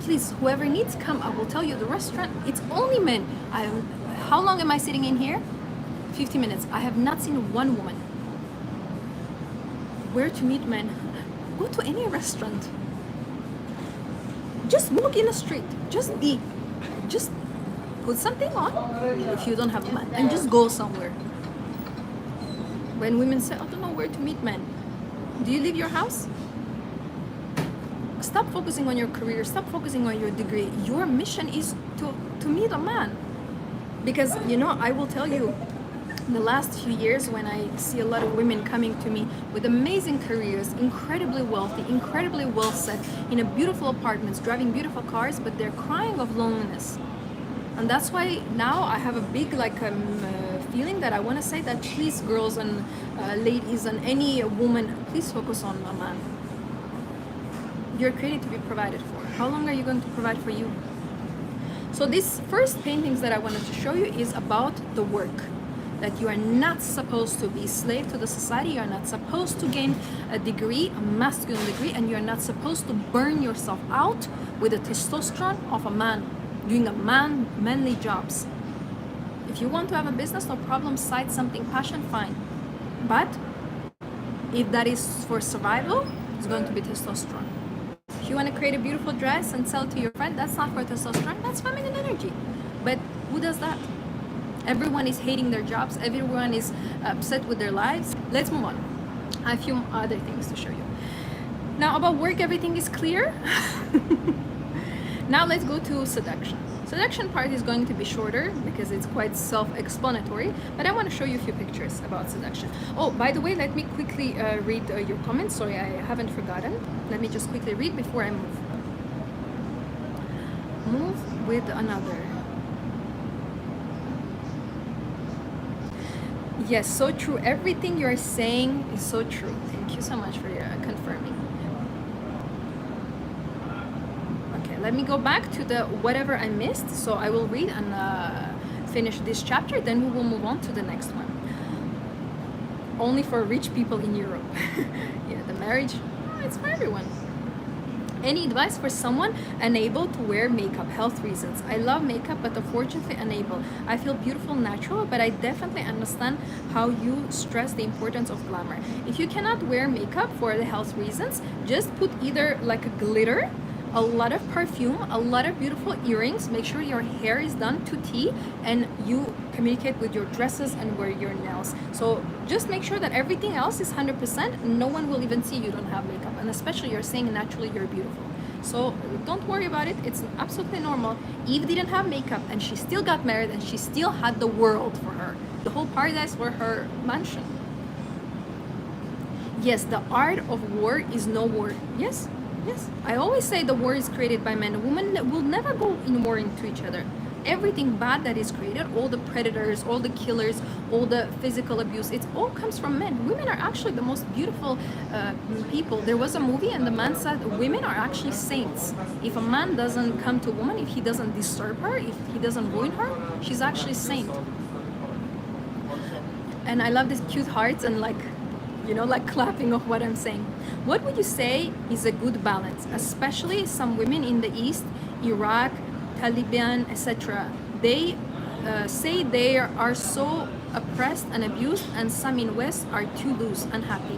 Please, whoever needs, come. I will tell you the restaurant. It's only men. How long am I sitting in here? 50 minutes. I have not seen one woman. Where to meet men? Go to any restaurant. Just walk in the street. Just be. Just put something on if you don't have a man and just go somewhere. When women say, I don't know where to meet men. Do you leave your house? Stop focusing on your career. Stop focusing on your degree. Your mission is to meet a man. Because, you know, I will tell you, the last few years when I see a lot of women coming to me with amazing careers, incredibly wealthy, incredibly well set, in a beautiful apartments, driving beautiful cars, but they're crying of loneliness. And that's why now I have a big feeling that I want to say that please, girls and ladies and any woman, please focus on a man. You're created to be provided for. How long are you going to provide for you? So these first paintings that I wanted to show you is about the work. That you are not supposed to be slave to the society, you are not supposed to gain a degree, a masculine degree, and you are not supposed to burn yourself out with the testosterone of a man, doing manly jobs. If you want to have a business, no problem, cite something, passion, fine. But if that is for survival, it's going to be testosterone. If you want to create a beautiful dress and sell it to your friend, that's not for testosterone, that's feminine energy. But who does that? Everyone is hating their jobs. Everyone is upset with their lives. Let's move on. I have a few other things to show you. Now about work, everything is clear. Now let's go to seduction. Seduction part is going to be shorter because it's quite self-explanatory, but I want to show you a few pictures about seduction. Oh, by the way, let me quickly read your comments. Sorry, I haven't forgotten. Let me just quickly read before I move. Move with another. Yes, so true. Everything you're saying is so true. Thank you so much for confirming. Okay, let me go back to the whatever I missed. So I will read and finish this chapter, then we will move on to the next one. Only for rich people in Europe. Yeah, the marriage, it's for everyone. Any advice for someone unable to wear makeup? Health reasons. I love makeup, but unfortunately unable. I feel beautiful, natural, but I definitely understand how you stress the importance of glamour. If you cannot wear makeup for the health reasons, just put either like a glitter, a lot of perfume, a lot of beautiful earrings. Make sure your hair is done to T, and you communicate with your dresses and wear your nails. So just make sure that everything else is 100%. No one will even see you don't have makeup, and especially you're saying naturally you're beautiful. So don't worry about it. It's absolutely normal. Eve didn't have makeup and she still got married and she still had the world for her. The whole paradise for her mansion. Yes, the art of war is no war. Yes. Yes, I always say the war is created by men. Women will never go in war into each other. Everything bad that is created, all the predators, all the killers, all the physical abuse, it all comes from men. Women are actually the most beautiful people. There was a movie and the man said women are actually saints. If a man doesn't come to a woman, if he doesn't disturb her, if he doesn't ruin her, she's actually a saint. And I love these cute hearts and like clapping of what I'm saying. What would you say is a good balance, especially some women in the East, Iraq, Taliban, etc. They say they are so oppressed and abused, and some in West are too loose, unhappy.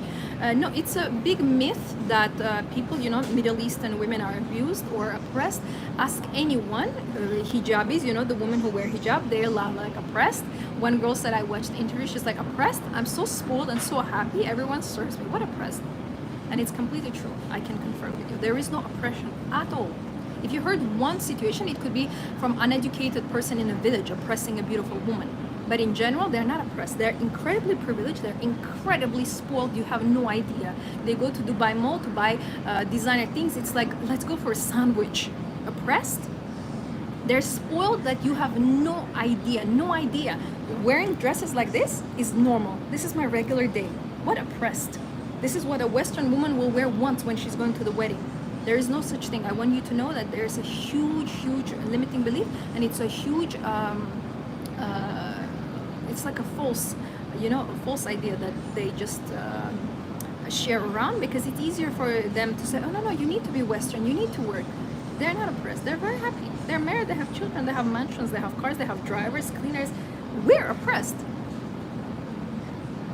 No, it's a big myth that people, Middle Eastern women are abused or oppressed. Ask anyone, hijabis, the women who wear hijab, they're like oppressed. One girl said, I watched the interview, she's like, oppressed? I'm so spoiled and so happy, everyone serves me. What oppressed? And it's completely true. I can confirm with you. There is no oppression at all. If you heard one situation, it could be from uneducated person in a village oppressing a beautiful woman. But in general, they're not oppressed. They're incredibly privileged. They're incredibly spoiled. You have no idea. They go to Dubai Mall to buy designer things. It's like, let's go for a sandwich. Oppressed? They're spoiled that you have no idea. No idea. Wearing dresses like this is normal. This is my regular day. What oppressed? This is what a Western woman will wear once when she's going to the wedding. There is no such thing. I want you to know that there's a huge, huge limiting belief, and it's a huge, it's like a false idea that they just share around because it's easier for them to say, oh no, you need to be Western, you need to work. They're not oppressed. They're very happy. They're married. They have children. They have mansions. They have cars. They have drivers, cleaners. We're oppressed.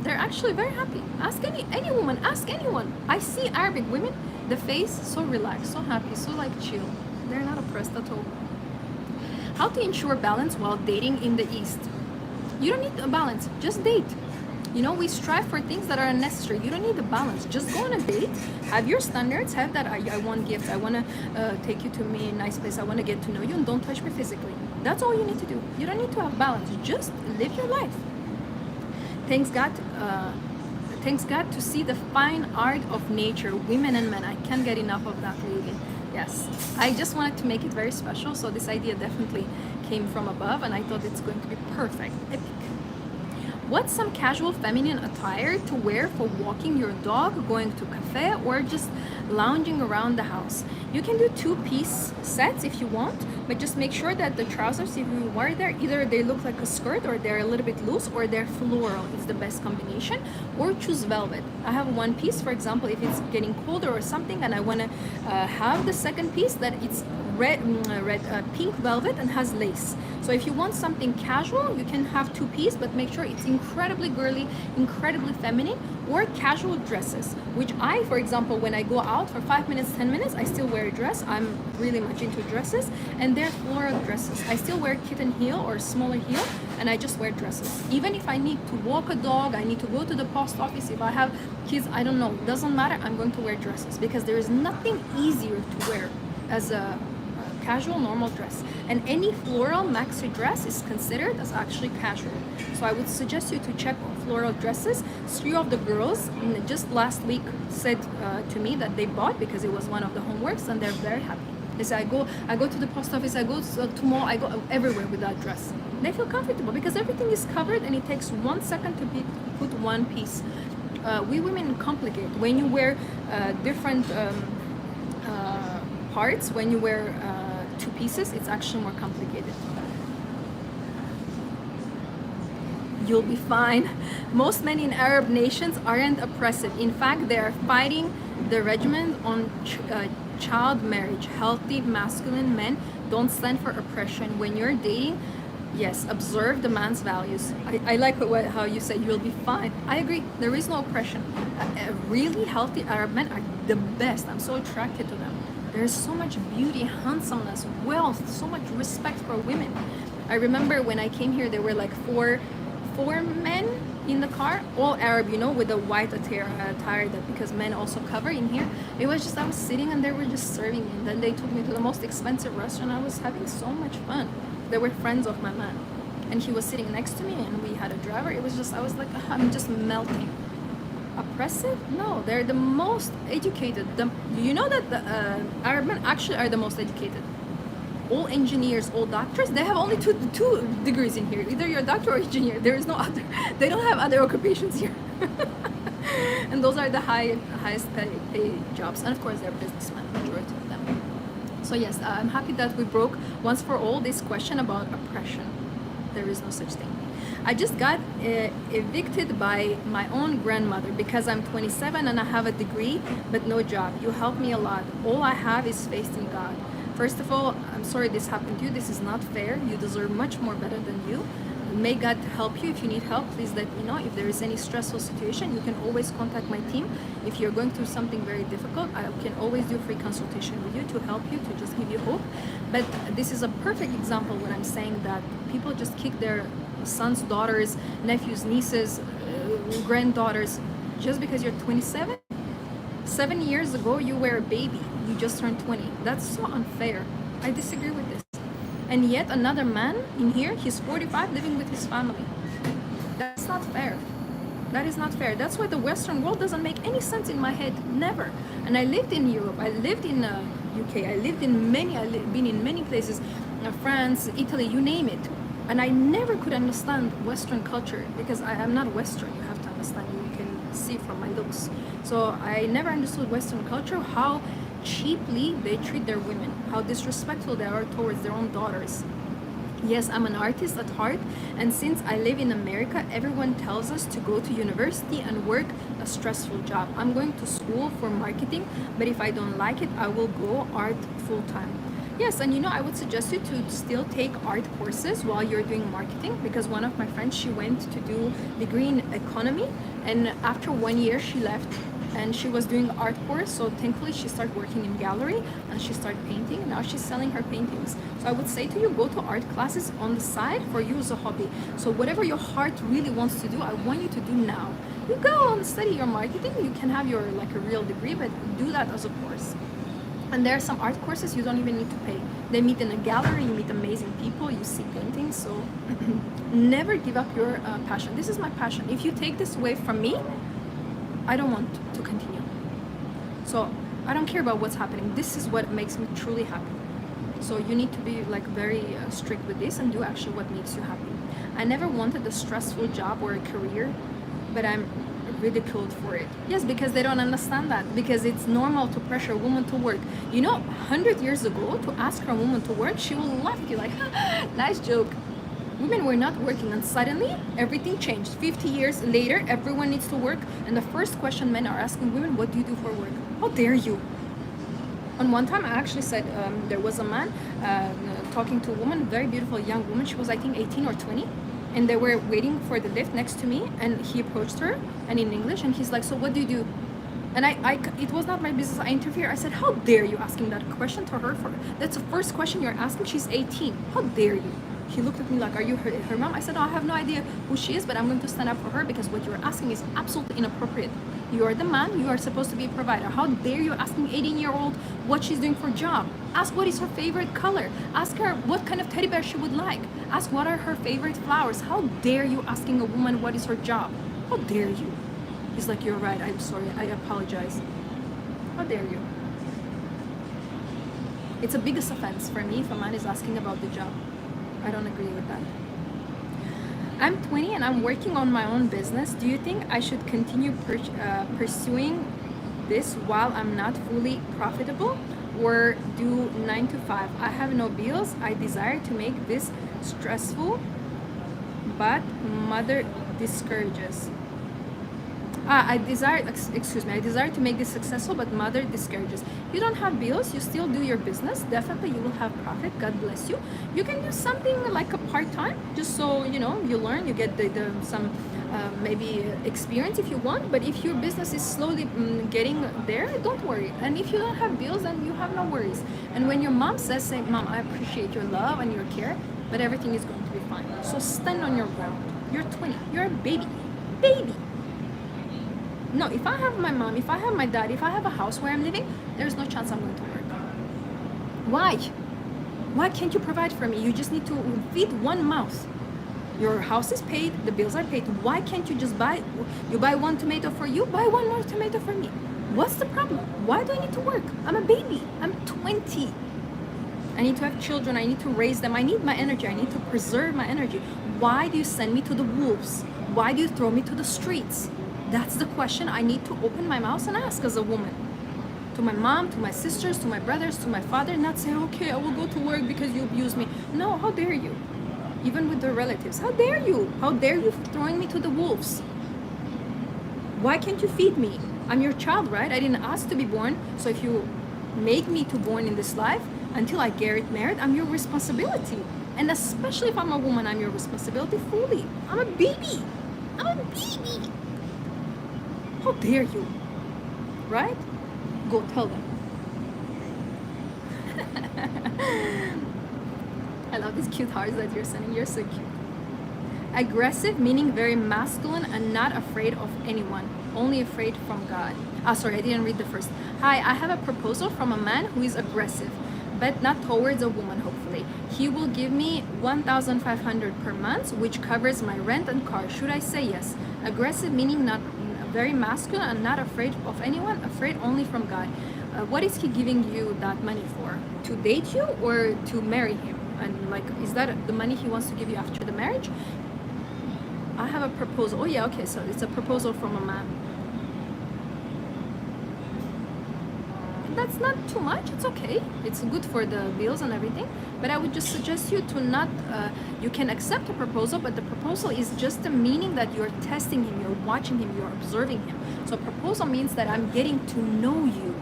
They're actually very happy. Ask any woman, ask anyone. I see Arabic women, the face so relaxed, so happy, so like chill. They're not oppressed at all. How to ensure balance while dating in the East? You don't need a balance, just date. You know, we strive for things that are unnecessary. You don't need a balance. Just go on a date, have your standards, have that I want gifts, I want to take you to me a nice place, I want to get to know you, and don't touch me physically. That's all you need to do. You don't need to have balance. Just live your life. Thanks God, thanks God to see the fine art of nature, women and men. I can't get enough of that lately. Yes, I just wanted to make it very special. So this idea definitely came from above, and I thought it's going to be perfect, epic. What's some casual feminine attire to wear for walking your dog, going to cafe, or just lounging around the house? You can do two-piece sets if you want, but just make sure that the trousers, if you wear there, either they look like a skirt or they're a little bit loose, or they're floral. It's the best combination. Or choose velvet. I have one piece, for example, if it's getting colder or something, and I want to have the second piece that it's pink velvet and has lace. So if you want something casual, you can have two-piece, but make sure it's incredibly girly, incredibly feminine. Or casual dresses, which I, for example, when I go out for 5 minutes, 10 minutes, I still wear a dress. I'm really much into dresses, and they're floral dresses. I still wear kitten heel or smaller heel, and I just wear dresses. Even if I need to walk a dog, I need to go to the post office, if I have kids, I don't know, doesn't matter, I'm going to wear dresses, because there is nothing easier to wear as a casual normal dress, and any floral maxi dress is considered as actually casual. So I would suggest you to check floral dresses. 3 of the girls just last week said to me that they bought because it was one of the homeworks, and they're very happy. They say, I go to the post office, I go to mall, I go everywhere with that dress. They feel comfortable because everything is covered, and it takes 1 second to put one piece. We women complicate. When you wear different parts, when you wear 2 pieces, it's actually more complicated. You'll be fine. Most men in Arab nations aren't oppressive. In fact, they are fighting the regimen on child marriage. Healthy masculine men don't stand for oppression. When you're dating, yes, observe the man's values. I like how you said you'll be fine. I agree. There is no oppression. Really healthy Arab men are the best. I'm so attracted to them. There's so much beauty, handsomeness, wealth, so much respect for women. I remember when I came here, there were like four men in the car, all Arab, you know, with a white attire that, because men also cover in here. It was just, I was sitting and they were just serving me. And then they took me to the most expensive restaurant. I was having so much fun. They were friends of my man, and he was sitting next to me, and we had a driver. It was just, I was like, I'm just melting. Oppressive? No, they're the most educated. You know that the Arab men actually are the most educated. All engineers, all doctors, they have only two degrees in here. Either you're a doctor or engineer. There is no other. They don't have other occupations here. And those are the highest paid jobs. And of course, they're businessmen, majority of them. So yes, I'm happy that we broke once for all this question about oppression. There is no such thing. I just got evicted by my own grandmother because I'm 27 and I have a degree but no job. You helped me a lot. All I have is faith in God. First of all, I'm sorry this happened to you. This is not fair. You deserve much more better than you. May God help you. If you need help, please let me know. If there is any stressful situation, you can always contact my team. If you're going through something very difficult, I can always do free consultation with you to help you, to just give you hope. But this is a perfect example when I'm saying that people just kick their sons, daughters, nephews, nieces, granddaughters just because you're 27. 7 years ago, you were a baby. You just turned 20. That's so unfair. I disagree with this. And yet another man in here, he's 45, living with his family. That's not fair. That is not fair. That's why the Western world doesn't make any sense in my head. Never. And I lived in Europe. I lived in UK. I lived in been in many places, France, Italy, you name it. And I never could understand Western culture because I am not Western. You have to understand. You can see from my looks. So I never understood Western culture, how cheaply they treat their women, how disrespectful they are towards their own daughters. Yes, I'm an artist at heart, and since I live in America, everyone tells us to go to university and work a stressful job. I'm going to school for marketing, but if I don't like it, I will go art full-time. Yes, and you know, I would suggest you to still take art courses while you're doing marketing, because one of my friends, she went to do degree in economy And after 1 year, she left, and she was doing art course. So thankfully, she started working in gallery, and she started painting. Now she's selling her paintings. So I would say to you, go to art classes on the side for you as a hobby. So whatever your heart really wants to do, I want you to do now. You go and study your marketing. You can have your like a real degree, but do that as a course. And there are some art courses you don't even need to pay. They meet in a gallery, you meet amazing people, you see paintings. So never give up your passion. This is my passion. If you take this away from me, I don't want to continue. So I don't care about what's happening. This is what makes me truly happy. So you need to be like very strict with this and do actually what makes you happy. I never wanted a stressful job or a career, but I'm ridiculed for it. Yes, because they don't understand that. Because it's normal to pressure a woman to work. You know, 100 years ago, to ask a woman to work, she will laugh at you like, nice joke. Women were not working, and suddenly everything changed. 50 years later, everyone needs to work, and the first question men are asking women, what do you do for work? How dare you? And one time I actually said, there was a man talking to a woman, very beautiful young woman. She was, I think, 18 or 20. And they were waiting for the lift next to me, and he approached her, and in English, and he's like, so what do you do? And it was not my business. I interfered. I said, how dare you asking that question to her? That's the first question you're asking. She's 18. How dare you? He looked at me like, are you her mom? I said, oh, I have no idea who she is, but I'm going to stand up for her because what you're asking is absolutely inappropriate. You are the man. You are supposed to be a provider. How dare you asking 18-year-old what she's doing for a job? Ask what is her favorite color. Ask her what kind of teddy bear she would like. Ask what are her favorite flowers. How dare you asking a woman what is her job? How dare you? He's like, you're right. I'm sorry. I apologize. How dare you? It's the biggest offense for me if a man is asking about the job. I don't agree with that. I'm 20 and I'm working on my own business. Do you think I should continue pursuing this while I'm not fully profitable, or do 9 to 5? I have no bills. I desire to make this stressful, but mother discourages. I desire to make this successful, but mother discourages. You don't have bills, you still do your business. Definitely you will have profit. God bless you. You can do something like a part-time, just so you know, you learn, you get some maybe experience if you want. But if your business is slowly getting there, don't worry. And if you don't have bills, then you have no worries. And when your mom says, say, Mom, I appreciate your love and your care, but everything is going to be fine. So stand on your ground. You're 20. You're a baby. No, if I have my mom, if I have my dad, if I have a house where I'm living, there's no chance I'm going to work. Why? Why can't you provide for me? You just need to feed one mouth. Your house is paid, the bills are paid. Why can't you just buy one tomato for you, buy one more tomato for me? What's the problem? Why do I need to work? I'm a baby. I'm 20. I need to have children. I need to raise them. I need my energy. I need to preserve my energy. Why do you send me to the wolves? Why do you throw me to the streets? That's the question I need to open my mouth and ask as a woman. To my mom, to my sisters, to my brothers, to my father, not say, okay, I will go to work because you abuse me. No, how dare you? Even with the relatives, how dare you? How dare you throwing me to the wolves? Why can't you feed me? I'm your child, right? I didn't ask to be born. So if you make me to born in this life, until I get married, I'm your responsibility. And especially if I'm a woman, I'm your responsibility fully. I'm a baby. I'm a baby. How dare you? Right? Go tell them. I love these cute hearts that you're sending. You're so cute. Aggressive, meaning very masculine and not afraid of anyone. Only afraid from God. Sorry, I didn't read the first. Hi, I have a proposal from a man who is aggressive, but not towards a woman, hopefully. He will give me 1,500 per month, which covers my rent and car. Should I say yes? Aggressive, meaning not very masculine and not afraid of anyone, afraid only from God. What is he giving you that money for? To date you or to marry him? And like, is that the money he wants to give you after the marriage? I have a proposal. Oh yeah, okay, so it's a proposal from a man. That's not too much, it's okay. It's good for the bills and everything. But I would just suggest you to not, you can accept a proposal, but the proposal is just a meaning that you're testing him, you're watching him, you're observing him. So proposal means that I'm getting to know you.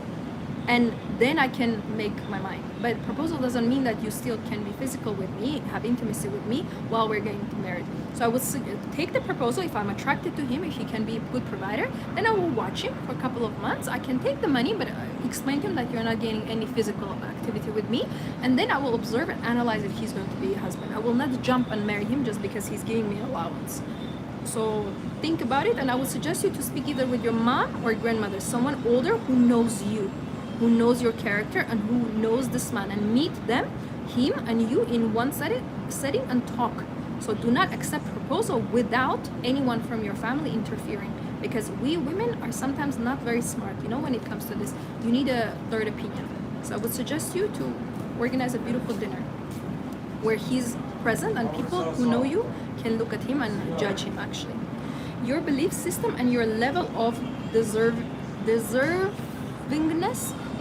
and then I can make my mind. But proposal doesn't mean that you still can be physical with me, have intimacy with me while we're getting married. So I would take the proposal. If I'm attracted to him, if he can be a good provider, then I will watch him for a couple of months. I can take the money, but explain to him that you're not getting any physical activity with me, and then I will observe and analyze if he's going to be a husband. I will not jump and marry him just because he's giving me allowance. So think about it, and I would suggest you to speak either with your mom or grandmother, someone older who knows you, who knows your character, and who knows this man, and meet them, him and you, in one setting and talk. So do not accept proposal without anyone from your family interfering, because we women are sometimes not very smart, you know, when it comes to this. You need a third opinion. So I would suggest you to organize a beautiful dinner where he's present and people who know you can look at him and judge him actually. Your belief system and your level of deservingness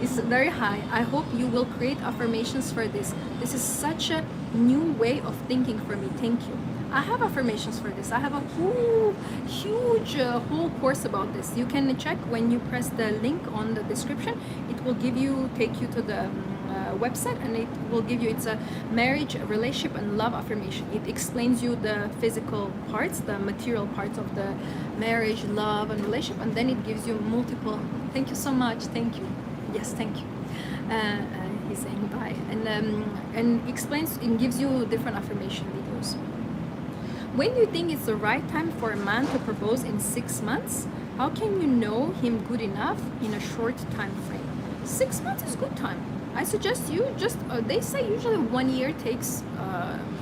is very high. I hope you will create affirmations for this. This is such a new way of thinking for me. Thank you. I have affirmations for this. I have a huge whole course about this. You can check when you press the link on the description. It will take you to the website, and it will give you, it's a marriage, relationship, and love affirmation. It explains you the physical parts, the material parts of the marriage, love, and relationship, and then it gives you multiple. Thank you so much. Thank you. Yes, thank you. He's saying bye, and explains and gives you different affirmation videos. When do you think it's the right time for a man to propose in 6 months? How can you know him good enough in a short time frame? 6 months is good time. I suggest you just, they say usually 1 year takes,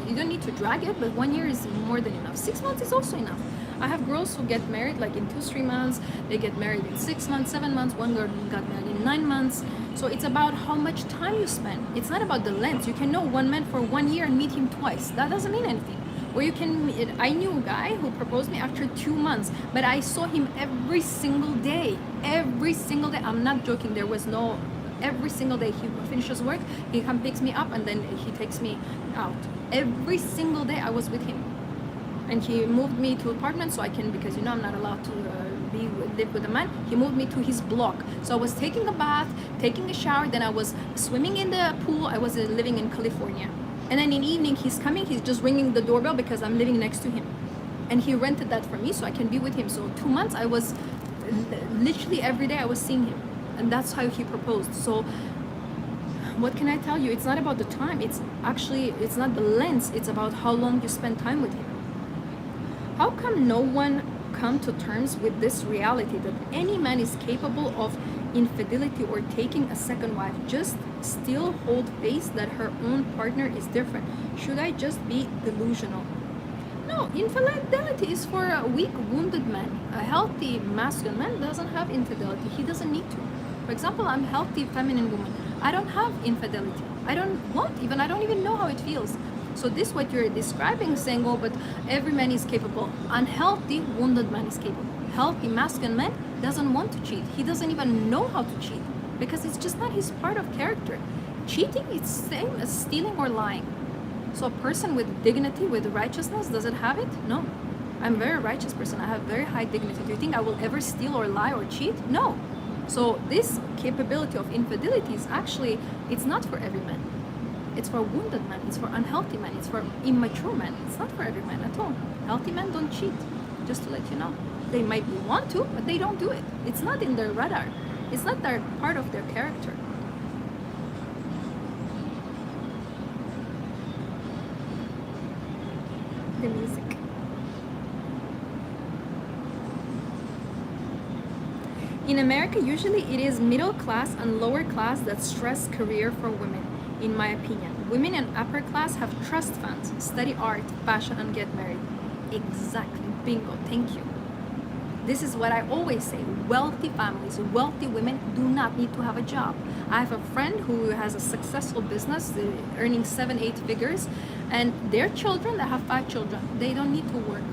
you don't need to drag it, but 1 year is more than enough. 6 months is also enough. I have girls who get married like in 2-3 months, they get married in 6 months, 7 months, one girl got married in 9 months. So it's about how much time you spend. It's not about the length. You can know one man for 1 year and meet him twice. That doesn't mean anything. Or you can, I knew a guy who proposed me after 2 months, but I saw him every single day. Every single day. I'm not joking. There was no, every single day he finishes work, he comes picks me up, and then he takes me out. Every single day I was with him. And he moved me to apartment so I can, because you know I'm not allowed to live with a man. He moved me to his block. So I was taking a bath, taking a shower, then I was swimming in the pool. I was living in California. And then in the evening he's coming, he's just ringing the doorbell because I'm living next to him. And he rented that for me so I can be with him. So 2 months I was, literally every day I was seeing him. And that's how he proposed. So what can I tell you? It's not about the time. It's actually, it's not the length. It's about how long you spend time with him. How come no one come to terms with this reality that any man is capable of infidelity or taking a second wife? Just still hold face that her own partner is different. Should I just be delusional? No, infidelity is for a weak, wounded man. A healthy, masculine man doesn't have infidelity. He doesn't need to. For example, I'm a healthy, feminine woman. I don't have infidelity. I don't even know how it feels. So this, what you're describing, saying, oh, but every man is capable. Unhealthy, wounded man is capable. Healthy, masculine man doesn't want to cheat. He doesn't even know how to cheat because it's just not his part of character. Cheating is same as stealing or lying. So a person with dignity, with righteousness, does it have it? No. I'm a very righteous person. I have very high dignity. Do you think I will ever steal or lie or cheat? No. So this capability of infidelity is actually, it's not for every man. It's for wounded men, it's for unhealthy men, it's for immature men. It's not for every man at all. Healthy men don't cheat, just to let you know. They might want to, but they don't do it. It's not in their radar. It's not their part of their character. The music. In America, usually it is middle class and lower class that stress career for women. In my opinion, women in upper class have trust funds, study art, fashion, and get married. Exactly. Bingo. Thank you. This is what I always say. Wealthy families, wealthy women do not need to have a job. I have a friend who has a successful business, earning 7-8 figures, and their children, they have 5 children, they don't need to work.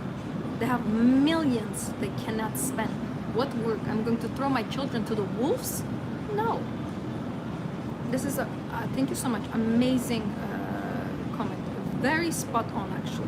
They have millions they cannot spend. What work? I'm going to throw my children to the wolves? No. This is a, thank you so much, amazing comment, very spot on actually.